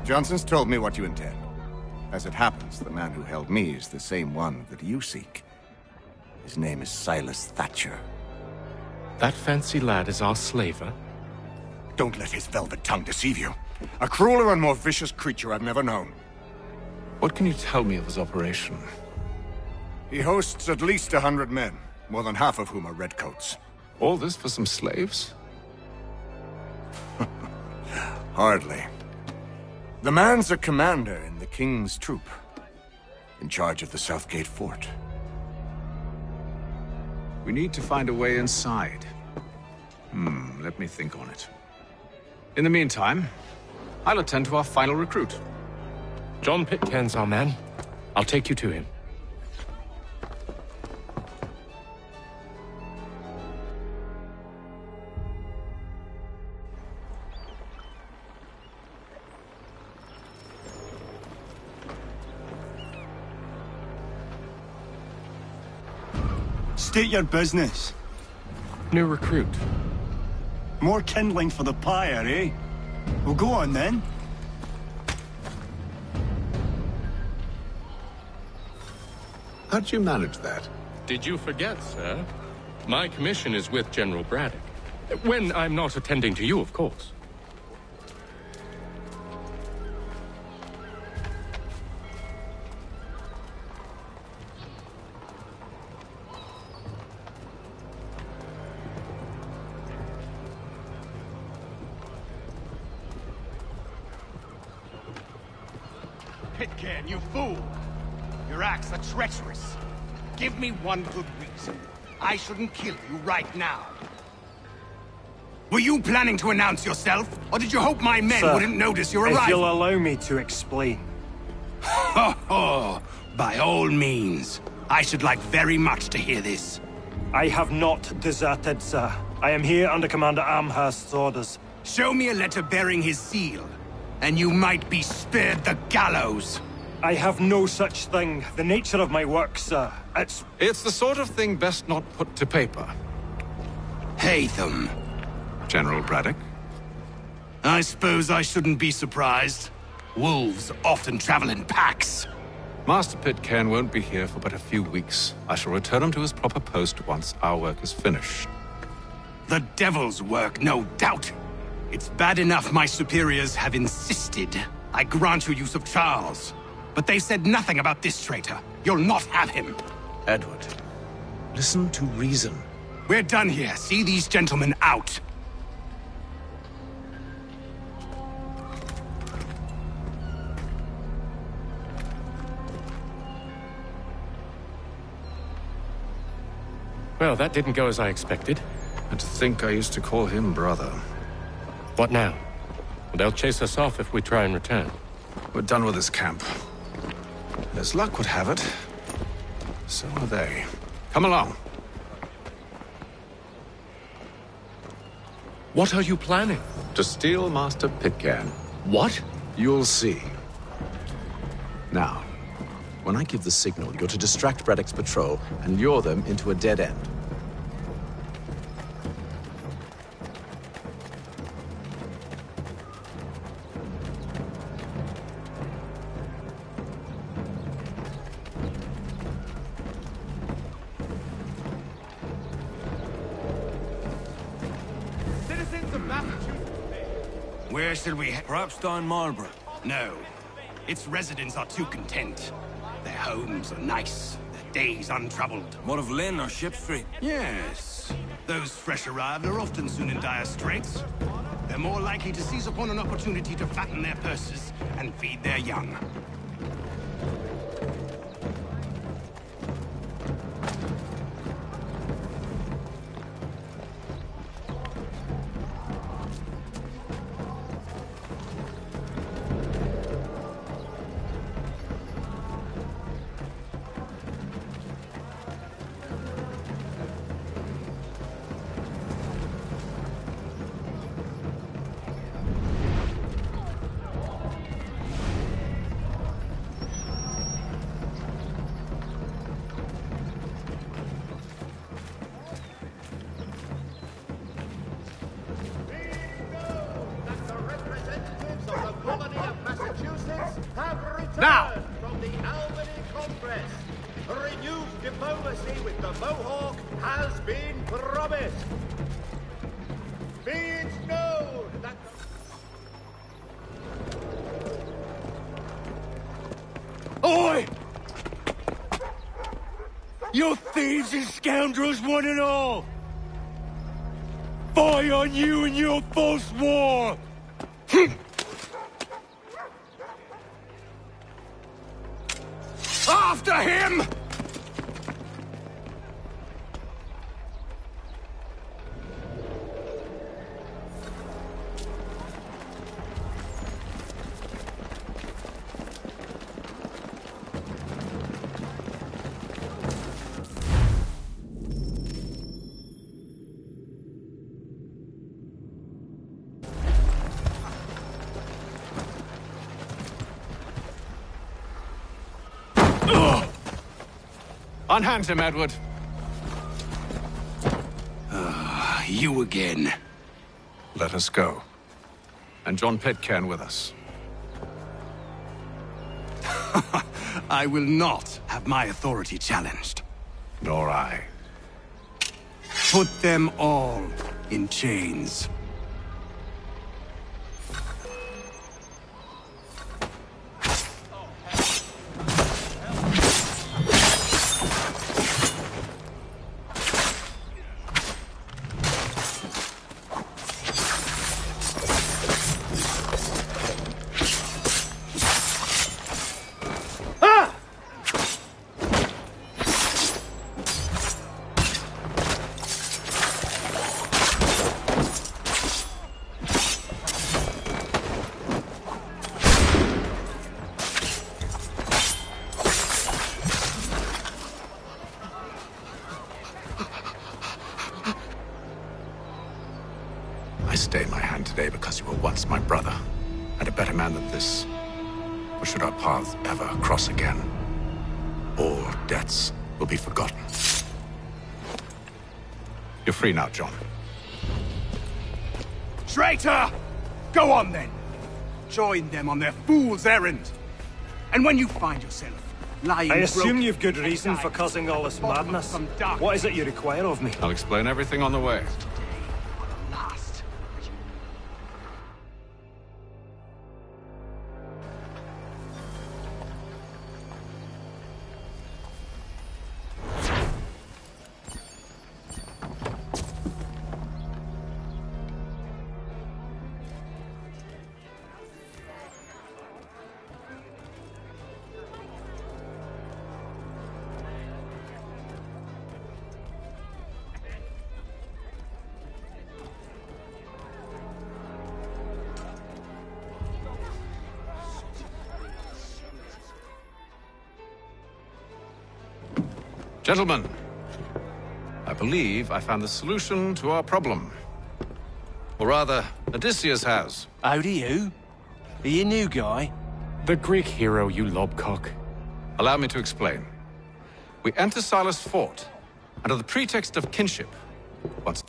Speaker 2: Johnson's told me what you intend. As it happens, the man who held me is the same one that you seek. His name is Silas Thatcher.
Speaker 18: That fancy lad is our slaver?
Speaker 20: Don't let his velvet tongue deceive you. A crueler and more vicious creature I've never known.
Speaker 10: What can you tell me of his operation?
Speaker 20: He hosts at least 100 men, more than half of whom are redcoats.
Speaker 10: All this for some slaves?
Speaker 20: Hardly.
Speaker 2: The man's a commander in the King's troop, in charge of the Southgate Fort.
Speaker 5: We need to find a way inside. Let me think on it. In the meantime, I'll attend to our final recruit.
Speaker 18: John Pitcairn's our man. I'll take you to him.
Speaker 19: State your business.
Speaker 18: New recruit.
Speaker 19: More kindling for the pyre, eh? Well, go on then.
Speaker 5: How'd you manage that?
Speaker 18: Did you forget, sir? My commission is with General Braddock. When I'm not attending to you, of course.
Speaker 3: Pitcairn, you fool! Your acts are treacherous. Give me one good reason. I shouldn't kill you right now. Were you planning to announce yourself, or did you hope my men
Speaker 11: Sir,
Speaker 3: wouldn't notice your arrival?
Speaker 11: if you'll allow me to explain.
Speaker 3: Ho ho! By all means. I should like very much to hear this.
Speaker 11: I have not deserted, sir. I am here under Commander Amherst's orders.
Speaker 3: Show me a letter bearing his seal, and you might be spared the gallows.
Speaker 11: I have no such thing. The nature of my work, sir,
Speaker 10: It's the sort of thing best not put to paper.
Speaker 3: Hatham.
Speaker 10: General Braddock?
Speaker 3: I suppose I shouldn't be surprised. Wolves often travel in packs.
Speaker 10: Master Pitcairn won't be here for but a few weeks. I shall return him to his proper post once our work is finished.
Speaker 3: The devil's work, no doubt. It's bad enough my superiors have insisted I grant you use of Charles. But they said nothing about this traitor. You'll not have him.
Speaker 5: Edward, listen to reason.
Speaker 3: We're done here. See these gentlemen out.
Speaker 18: Well, that didn't go as I expected.
Speaker 10: And to think I used to call him brother.
Speaker 18: What now? They'll chase us off if we try and return.
Speaker 10: We're done with this camp. As luck would have it, so are they. Come along.
Speaker 18: What are you planning?
Speaker 5: To steal Master Pitcairn.
Speaker 18: What?
Speaker 5: You'll see. Now, when I give the signal, you're to distract Braddock's patrol and lure them into a dead end.
Speaker 24: Citizens of Massachusetts.
Speaker 3: Where should we head? Perhaps down Marlborough. No. Its residents are too content. Their homes are nice, their days untroubled.
Speaker 6: What of Lynn or Ship Street?
Speaker 3: Yes. Those fresh arrived are often soon in dire straits. They're more likely to seize upon an opportunity to fatten their purses and feed their young.
Speaker 4: Now, from the Albany Congress, renewed diplomacy with the Mohawk has been promised. Be it known that
Speaker 19: Oi! You thieves and scoundrels, one and all! Fie on you and your false war!
Speaker 3: After him!
Speaker 10: Unhand him, Edward.
Speaker 3: You again.
Speaker 10: Let us go. And John Pitcairn with us.
Speaker 3: I will not have my authority challenged.
Speaker 10: Nor I.
Speaker 3: Put them all in chains.
Speaker 5: I stay my hand today because you were once my brother, and a better man than this. Or should our paths ever cross again, all debts will be forgotten. You're free now, John.
Speaker 3: Traitor! Go on then. Join them on their fool's errand. And when you find yourself lying
Speaker 11: I assume
Speaker 3: broken
Speaker 11: you've good reason for causing all this madness. What is it you require of me?
Speaker 10: I'll explain everything on the way.
Speaker 3: last.
Speaker 10: Gentlemen, I believe I found the solution to our problem. Or rather, Odysseus has.
Speaker 7: How do you? Are you a new guy?
Speaker 18: The Greek hero, you lobcock.
Speaker 10: Allow me to explain. We enter Silas' fort, under the pretext of kinship. Once...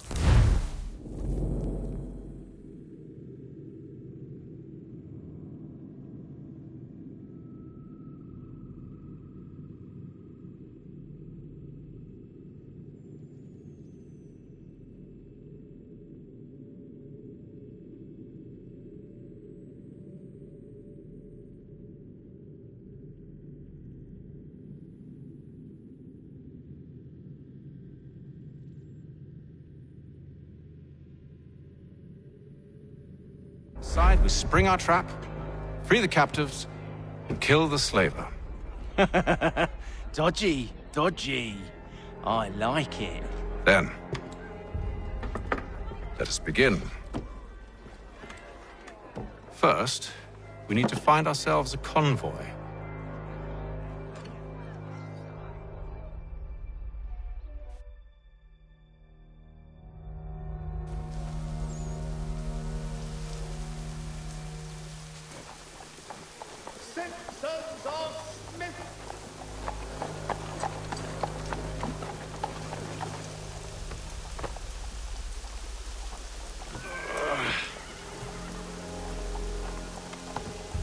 Speaker 10: we spring our trap, free the captives, and kill the slaver.
Speaker 7: Dodgy, dodgy. I like it.
Speaker 10: Then, let us begin. First, we need to find ourselves a convoy.
Speaker 24: Citizens of Smith!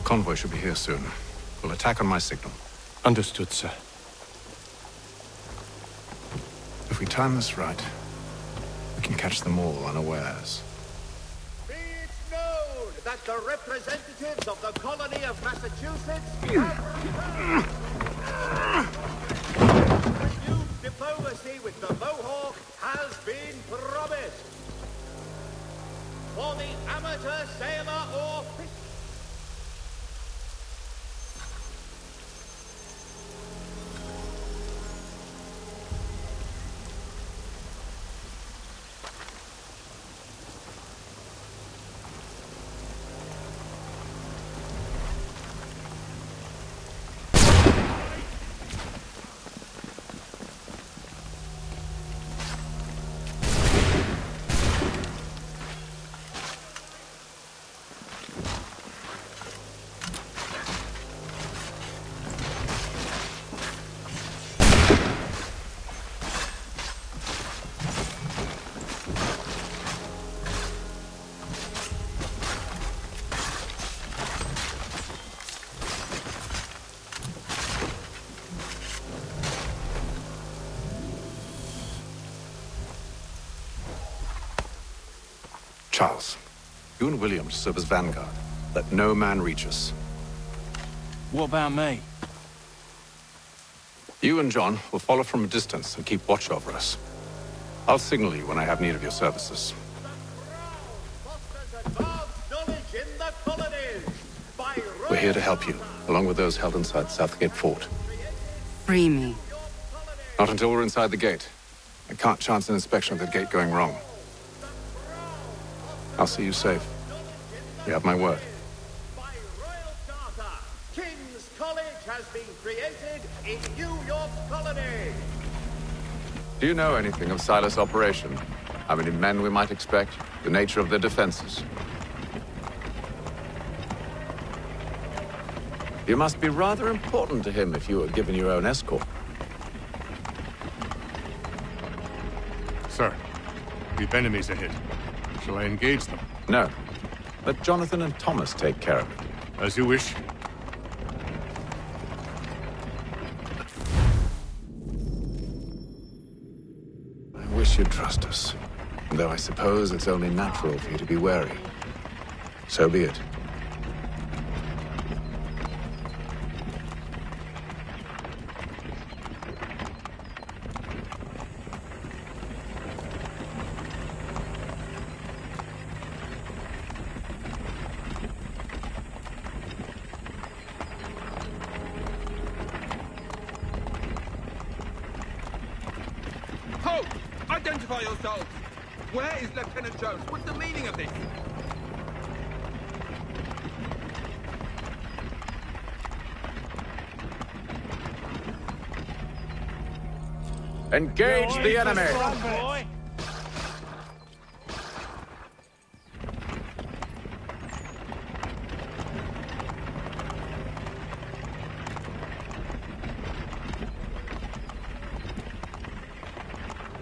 Speaker 10: Convoy should be here soon. We'll attack on my signal.
Speaker 18: Understood, sir.
Speaker 5: If we time this right, we can catch them all unawares.
Speaker 24: Be it known that the representatives of the colony of Massachusetts have renewed diplomacy with the Mohawk has been promised. For the amateur sailor or fisher.
Speaker 16: Charles, you and William serve as vanguard. Let no man reach us.
Speaker 7: What about me?
Speaker 16: You and John will follow from a distance and keep watch over us. I'll signal you when I have need of your services. We're here to help you, along with those held inside Southgate Fort.
Speaker 6: Free me.
Speaker 16: Not until we're inside the gate. I can't chance an inspection of the gate going wrong. I'll see you safe. You have my word.
Speaker 24: King's College has been created in New York Colony.
Speaker 16: Do you know anything of Silas' operation? How many men we might expect? The nature of their defenses? You must be rather important to him if you were given your own escort.
Speaker 15: Sir, we've enemies ahead. Shall I engage them?
Speaker 16: No. Let Jonathan and Thomas take care of it.
Speaker 15: As you wish.
Speaker 16: I wish you'd trust us. Though I suppose it's only natural for you to be wary. So be it.
Speaker 13: Halt! Identify yourselves! Where is Lieutenant Jones? What's the meaning of this?
Speaker 16: Engage the enemy!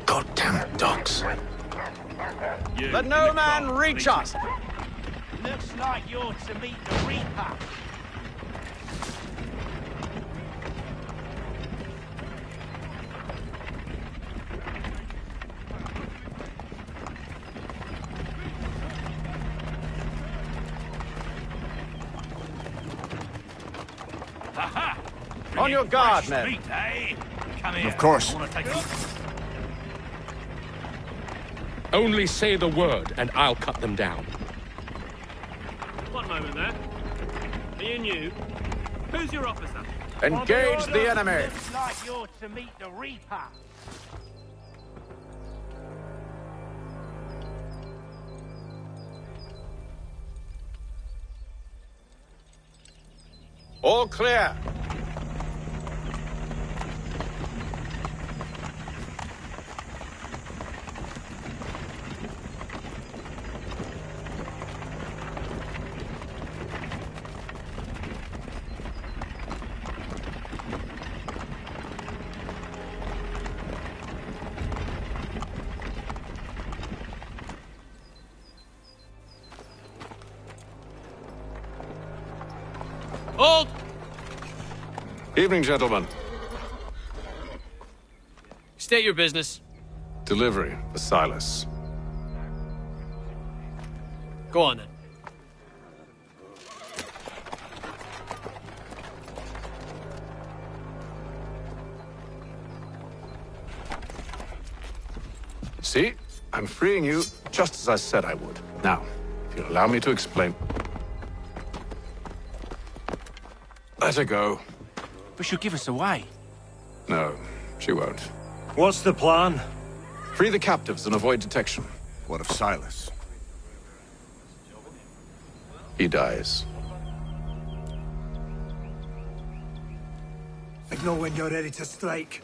Speaker 16: Goddamn dogs.
Speaker 7: Let no man reach us! Looks like you're to meet the Reaper.
Speaker 16: On your guard, men.
Speaker 7: Meat, eh? Come here.
Speaker 2: Of course.
Speaker 7: I wanna take a look.
Speaker 18: Only say the word, and I'll cut them down.
Speaker 4: One moment there. Me and you. Who's your officer?
Speaker 16: Engage the enemy!
Speaker 7: Looks like you're to meet the Reaper.
Speaker 16: All clear.
Speaker 4: Hold!
Speaker 16: Evening, gentlemen.
Speaker 4: State your business.
Speaker 16: Delivery for Silas.
Speaker 4: Go on then.
Speaker 16: See? I'm freeing you just as I said I would. Now, if you'll allow me to explain. Let her go.
Speaker 7: But she'll give us away.
Speaker 16: No, she won't.
Speaker 11: What's the plan?
Speaker 16: Free the captives and avoid detection.
Speaker 2: What of Silas?
Speaker 16: He dies.
Speaker 21: Signal when you're ready to strike.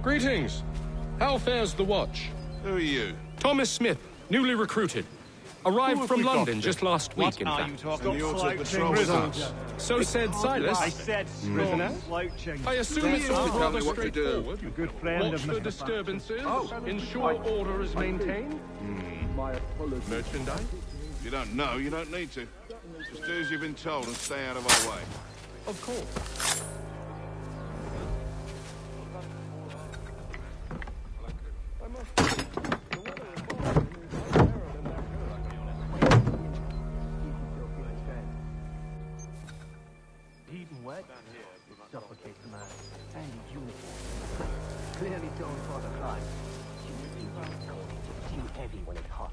Speaker 18: Greetings. How fares the watch?
Speaker 20: Who are you?
Speaker 18: Thomas Smith, newly recruited. Arrived
Speaker 20: Who
Speaker 18: from
Speaker 20: have we got
Speaker 18: London
Speaker 20: then?
Speaker 18: just last week, in
Speaker 8: What are
Speaker 18: fact.
Speaker 8: you talking
Speaker 20: And you ought to
Speaker 8: slouching
Speaker 20: patrol with
Speaker 8: prisoners?
Speaker 20: us.
Speaker 18: So said Silas.
Speaker 8: I said
Speaker 18: Prisoner?
Speaker 8: slouching.
Speaker 18: I assume it's all
Speaker 20: Tell
Speaker 18: rather
Speaker 20: me what to do.
Speaker 18: straightforward.
Speaker 8: A good friend
Speaker 18: Watch
Speaker 8: of
Speaker 18: for
Speaker 8: Mr.
Speaker 18: disturbances,
Speaker 20: Oh.
Speaker 18: ensure order is maintained. Merchandise?
Speaker 20: If you don't know, you don't need to. Just do as you've been told and stay out of our way.
Speaker 18: Of course.
Speaker 6: Heat and wet, it suffocates the man. And uniform. Clearly don't for the climb. Too heavy when it's hot.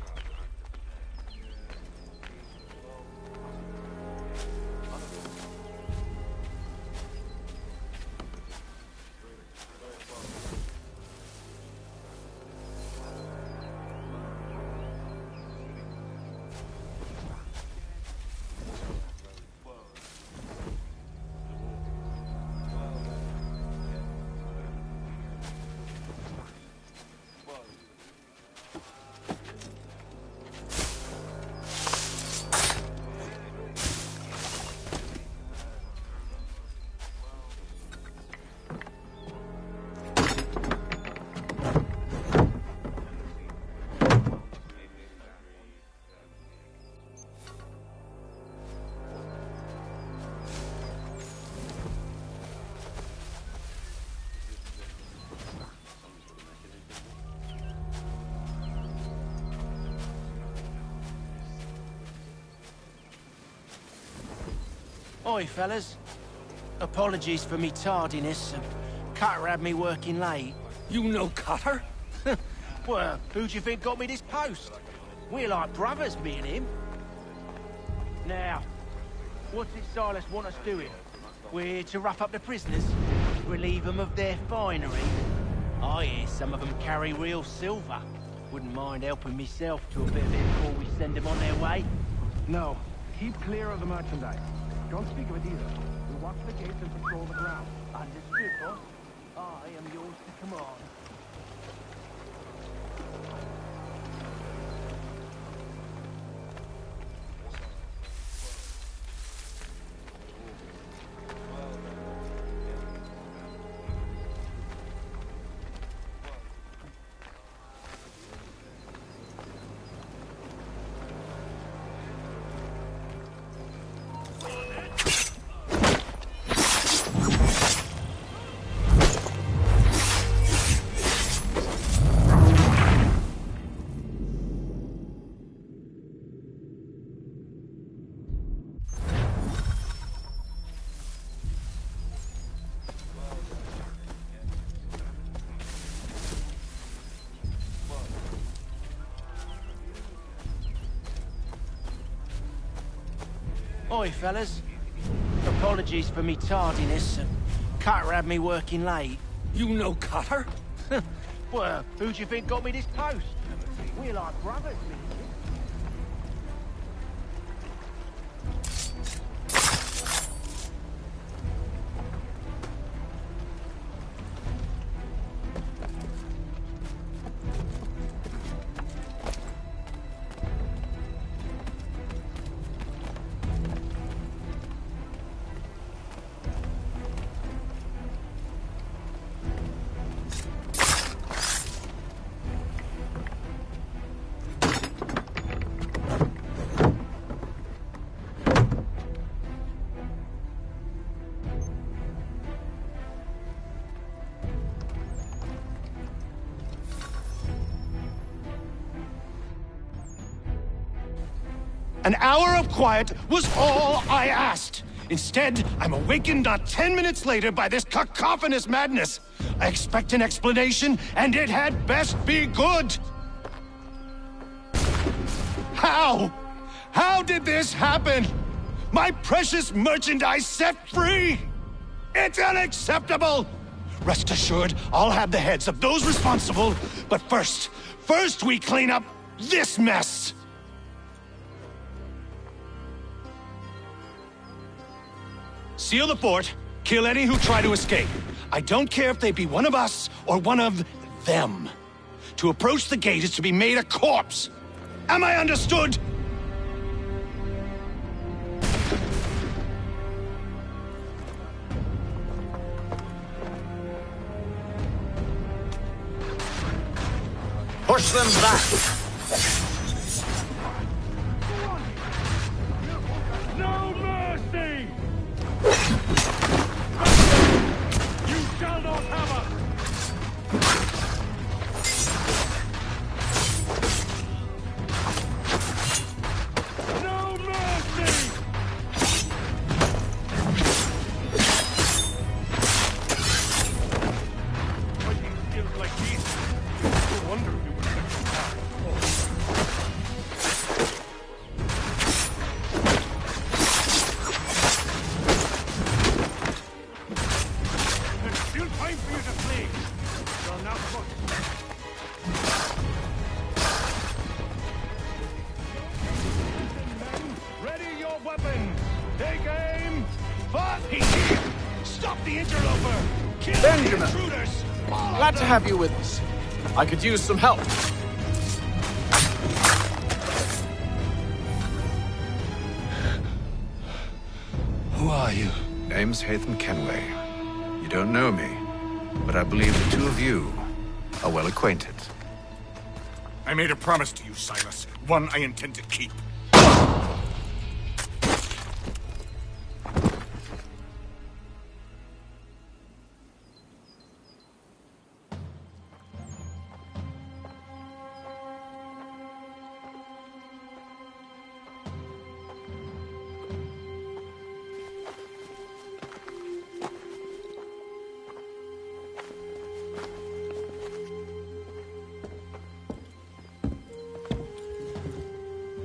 Speaker 7: Oi, fellas. Apologies for me tardiness. Cutter had me working late.
Speaker 3: You know Cutter?
Speaker 7: Well, who do you think got me this post? We're like brothers, me and him. Now, what's it Silas want us doing? We're here to rough up the prisoners, relieve them of their finery. I hear some of them carry real silver. Wouldn't mind helping myself to a bit of it before we send them on their way.
Speaker 8: No, keep clear of the merchandise. Don't speak of it either. We'll watch the gates and patrol the ground.
Speaker 7: Understood, boss. I am yours to command. Oi, fellas. Apologies for me tardiness. Cutter had me working late.
Speaker 3: You know Cutter?
Speaker 7: Well, who do you think got me this post? We're like brothers, me.
Speaker 19: An hour of quiet was all I asked. Instead, I'm awakened not 10 minutes later by this cacophonous madness. I expect an explanation, and it had best be good. How? How did this happen? My precious merchandise set free! It's unacceptable! Rest assured, I'll have the heads of those responsible, but first we clean up this mess! Seal the fort, kill any who try to escape. I don't care if they be one of us or one of them. To approach the gate is to be made a corpse. Am I understood?
Speaker 9: Push them back!
Speaker 11: No mercy! You shall not have us! No mercy! Fighting skills like these. No wonder you were such a power. There's still time for you to flee. You're now ready your weapons. Take aim. Fast. He's here. Stop the interloper. Kill
Speaker 10: Benjamin.
Speaker 11: the intruders.
Speaker 10: Glad to have you with us. I could use some help.
Speaker 19: Who are you?
Speaker 5: Name's Hatham Kenway. You don't know me, but I believe the two of you are well acquainted.
Speaker 15: I made a promise to you, Silas. One I intend to keep.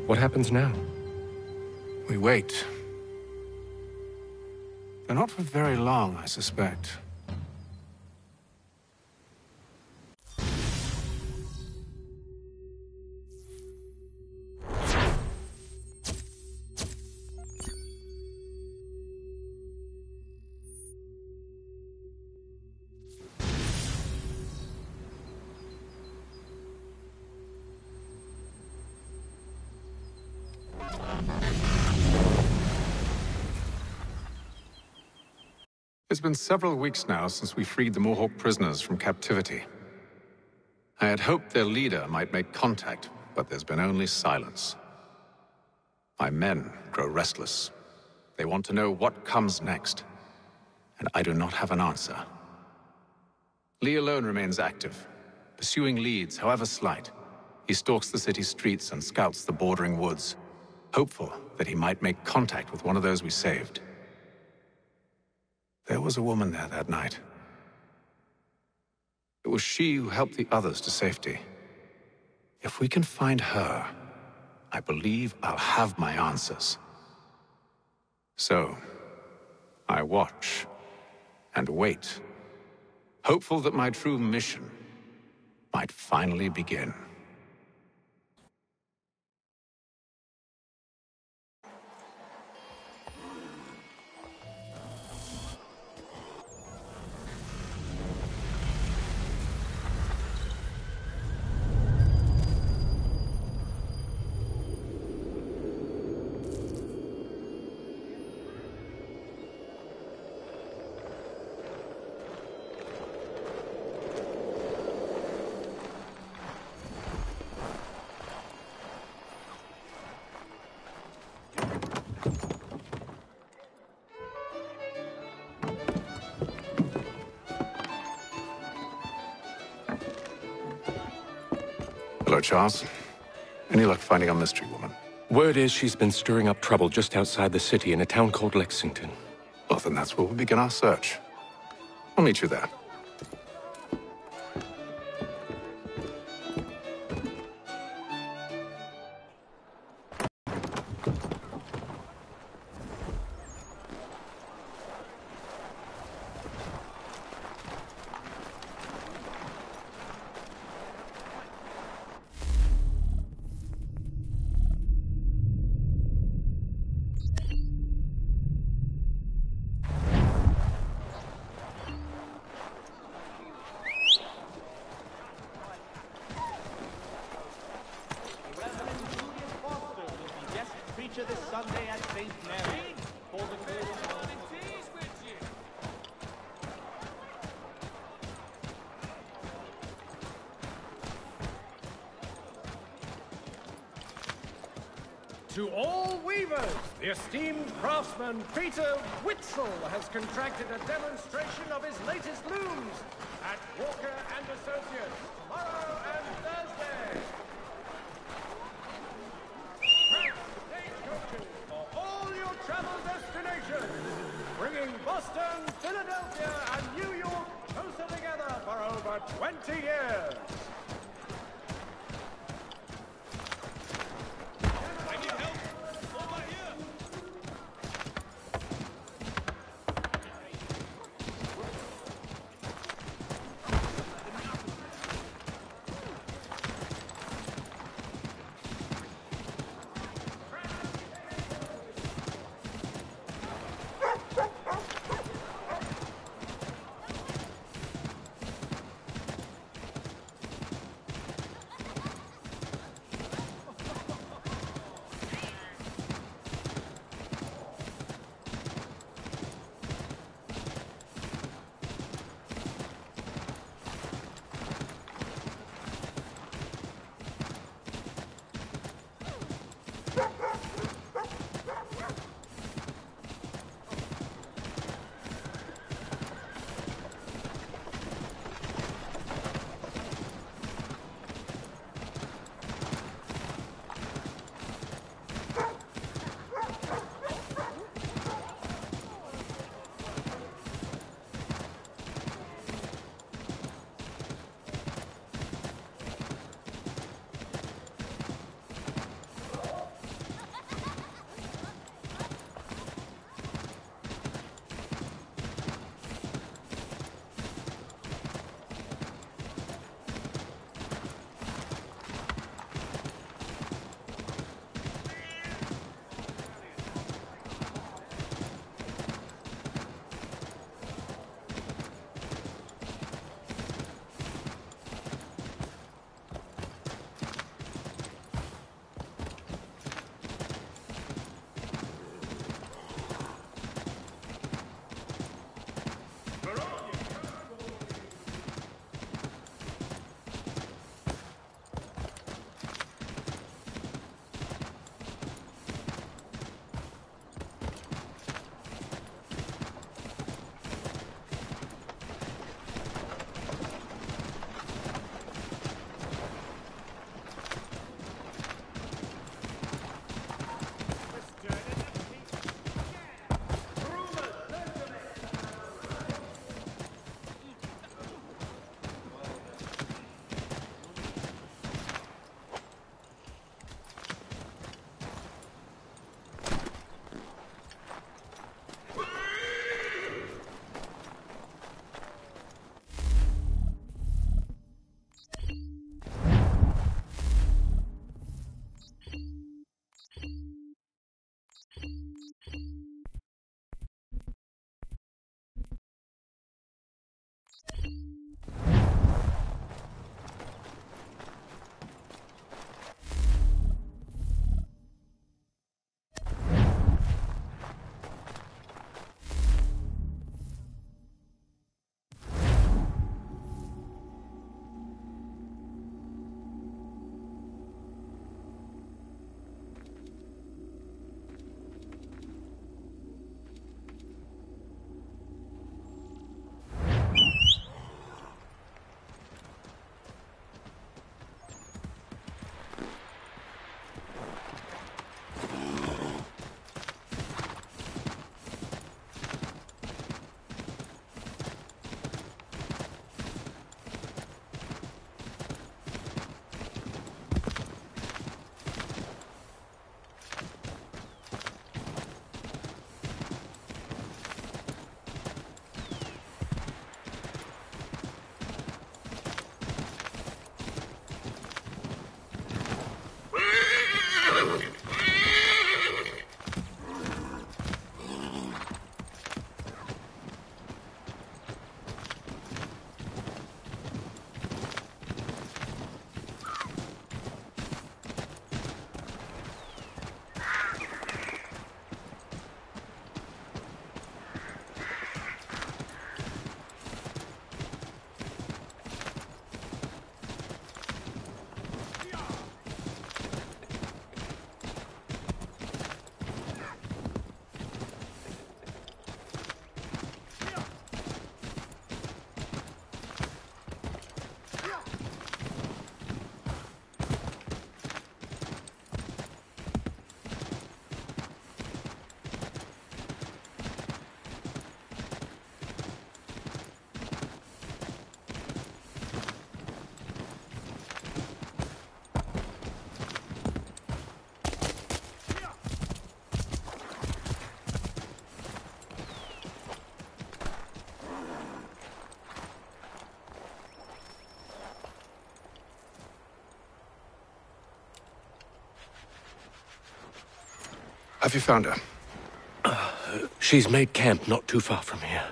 Speaker 18: What happens now?
Speaker 5: We wait. But not for very long, I suspect. It's been several weeks now since we freed the Mohawk prisoners from captivity. I had hoped their leader might make contact, but there's been only silence. My men grow restless. They want to know what comes next, and I do not have an answer. Lee alone remains active, pursuing leads, however slight. He stalks the city streets and scouts the bordering woods, hopeful that he might make contact with one of those we saved. There was a woman there that night. It was she who helped the others to safety. If we can find her, I believe I'll have my answers. So, I watch and wait, hopeful that my true mission might finally begin. Hello, Charles. Any luck finding our mystery woman?
Speaker 18: Word is she's been stirring up trouble just outside the city in a town called Lexington.
Speaker 5: Well, then that's where we'll begin our search. I'll meet you there.
Speaker 4: preacher this Sunday at St. Mary for the good of all. To all weavers, the esteemed craftsman Peter Witzel has contracted a demonstration of his latest looms at Walker and Associates tomorrow and Thursday. Press stagecoaches for all your travel destinations, bringing Boston, Philadelphia, and New York closer together for over 20 years.
Speaker 10: Have you found her?
Speaker 9: She's made camp not too far from here.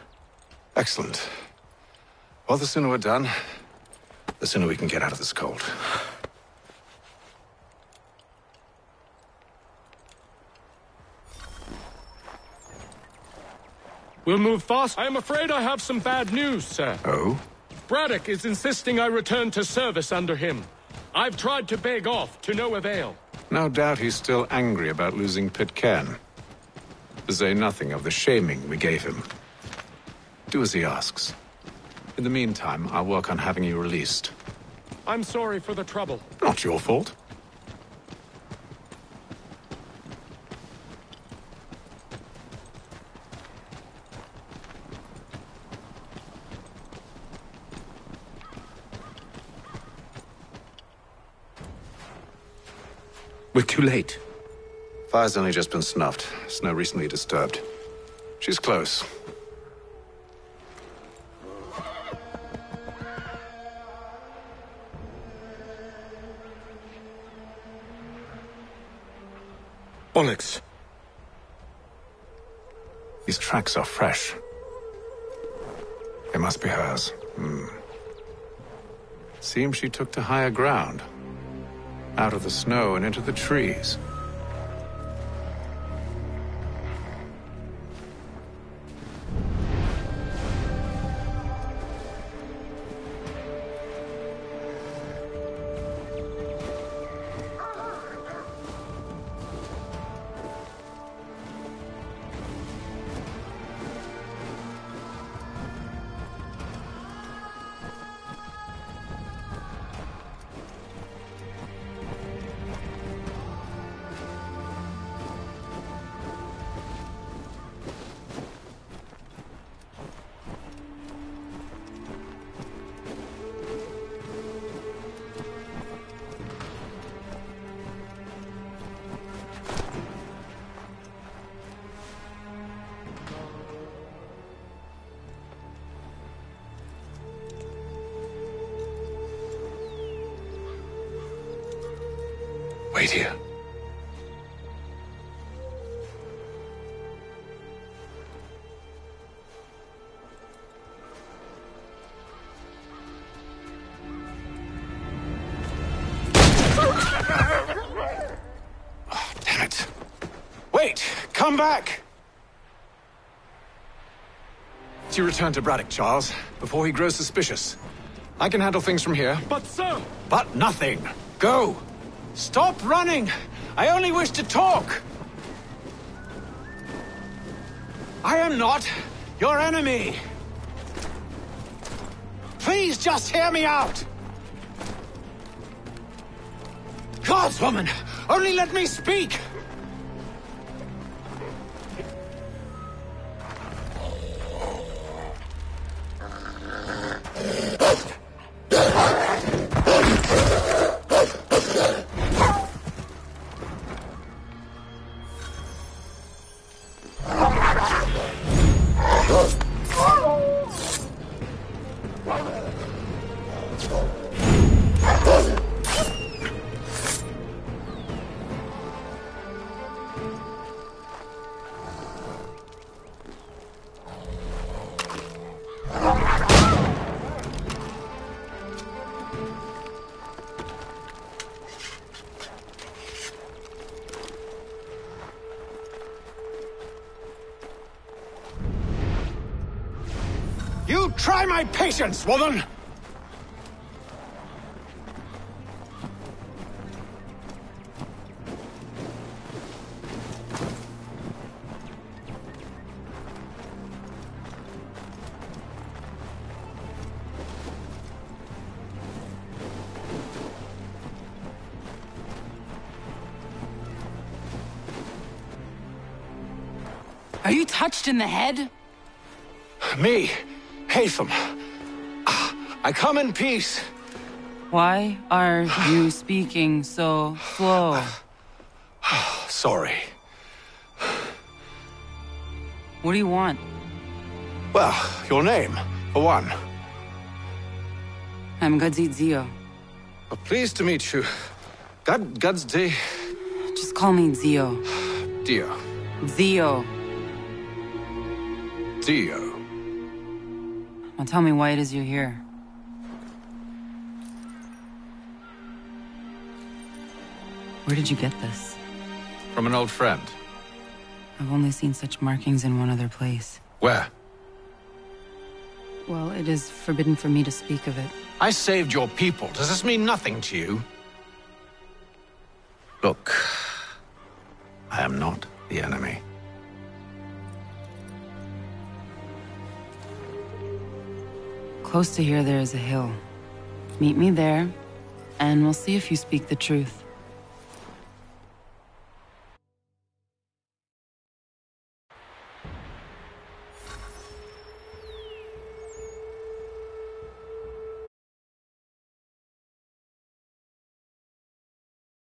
Speaker 10: Excellent. Well, the sooner we're done, the sooner we can get out of this cold.
Speaker 18: We'll move fast. I am afraid I have some bad news, sir.
Speaker 10: Oh?
Speaker 18: Braddock is insisting I return to service under him. I've tried to beg off, to no avail.
Speaker 10: No doubt he's still angry about losing Pitcairn. To say nothing of the shaming we gave him. Do as he asks. In the meantime, I'll work on having you released.
Speaker 18: I'm sorry for the trouble.
Speaker 10: Not your fault.
Speaker 9: We're too late.
Speaker 10: Fire's only just been snuffed. Snow recently disturbed. She's close.
Speaker 9: Bollocks.
Speaker 10: These tracks are fresh. They must be hers. Seems she took to higher ground. Out of the snow and into the trees. Wait here. Oh, damn it. Wait! Come back! You return to Braddock, Charles, before he grows suspicious. I can handle things from here.
Speaker 18: But, sir!
Speaker 10: But nothing! Go! Stop running! I only wish to talk! I am not your enemy! Please just hear me out! Godswoman! Only let me speak! You try my patience, woman!
Speaker 17: Are you touched in the head?
Speaker 10: Me, Hatham. I come in peace.
Speaker 17: Why are you speaking so slow?
Speaker 10: Sorry.
Speaker 17: What do you want?
Speaker 10: Well, your name, for one.
Speaker 17: I'm Gadzit Zio.
Speaker 10: Pleased to meet you. Gadsday.
Speaker 17: Just call me Zio.
Speaker 10: Dio.
Speaker 17: Zio.
Speaker 5: Zio.
Speaker 17: Now tell me why it is you're here. Where did you get this?
Speaker 5: From an old friend.
Speaker 17: I've only seen such markings in one other place.
Speaker 5: Where?
Speaker 17: Well, it is forbidden for me to speak of it.
Speaker 5: I saved your people. Does this mean nothing to you? Look, I am not the enemy.
Speaker 17: Close to here, there is a hill. Meet me there, and we'll see if you speak the truth.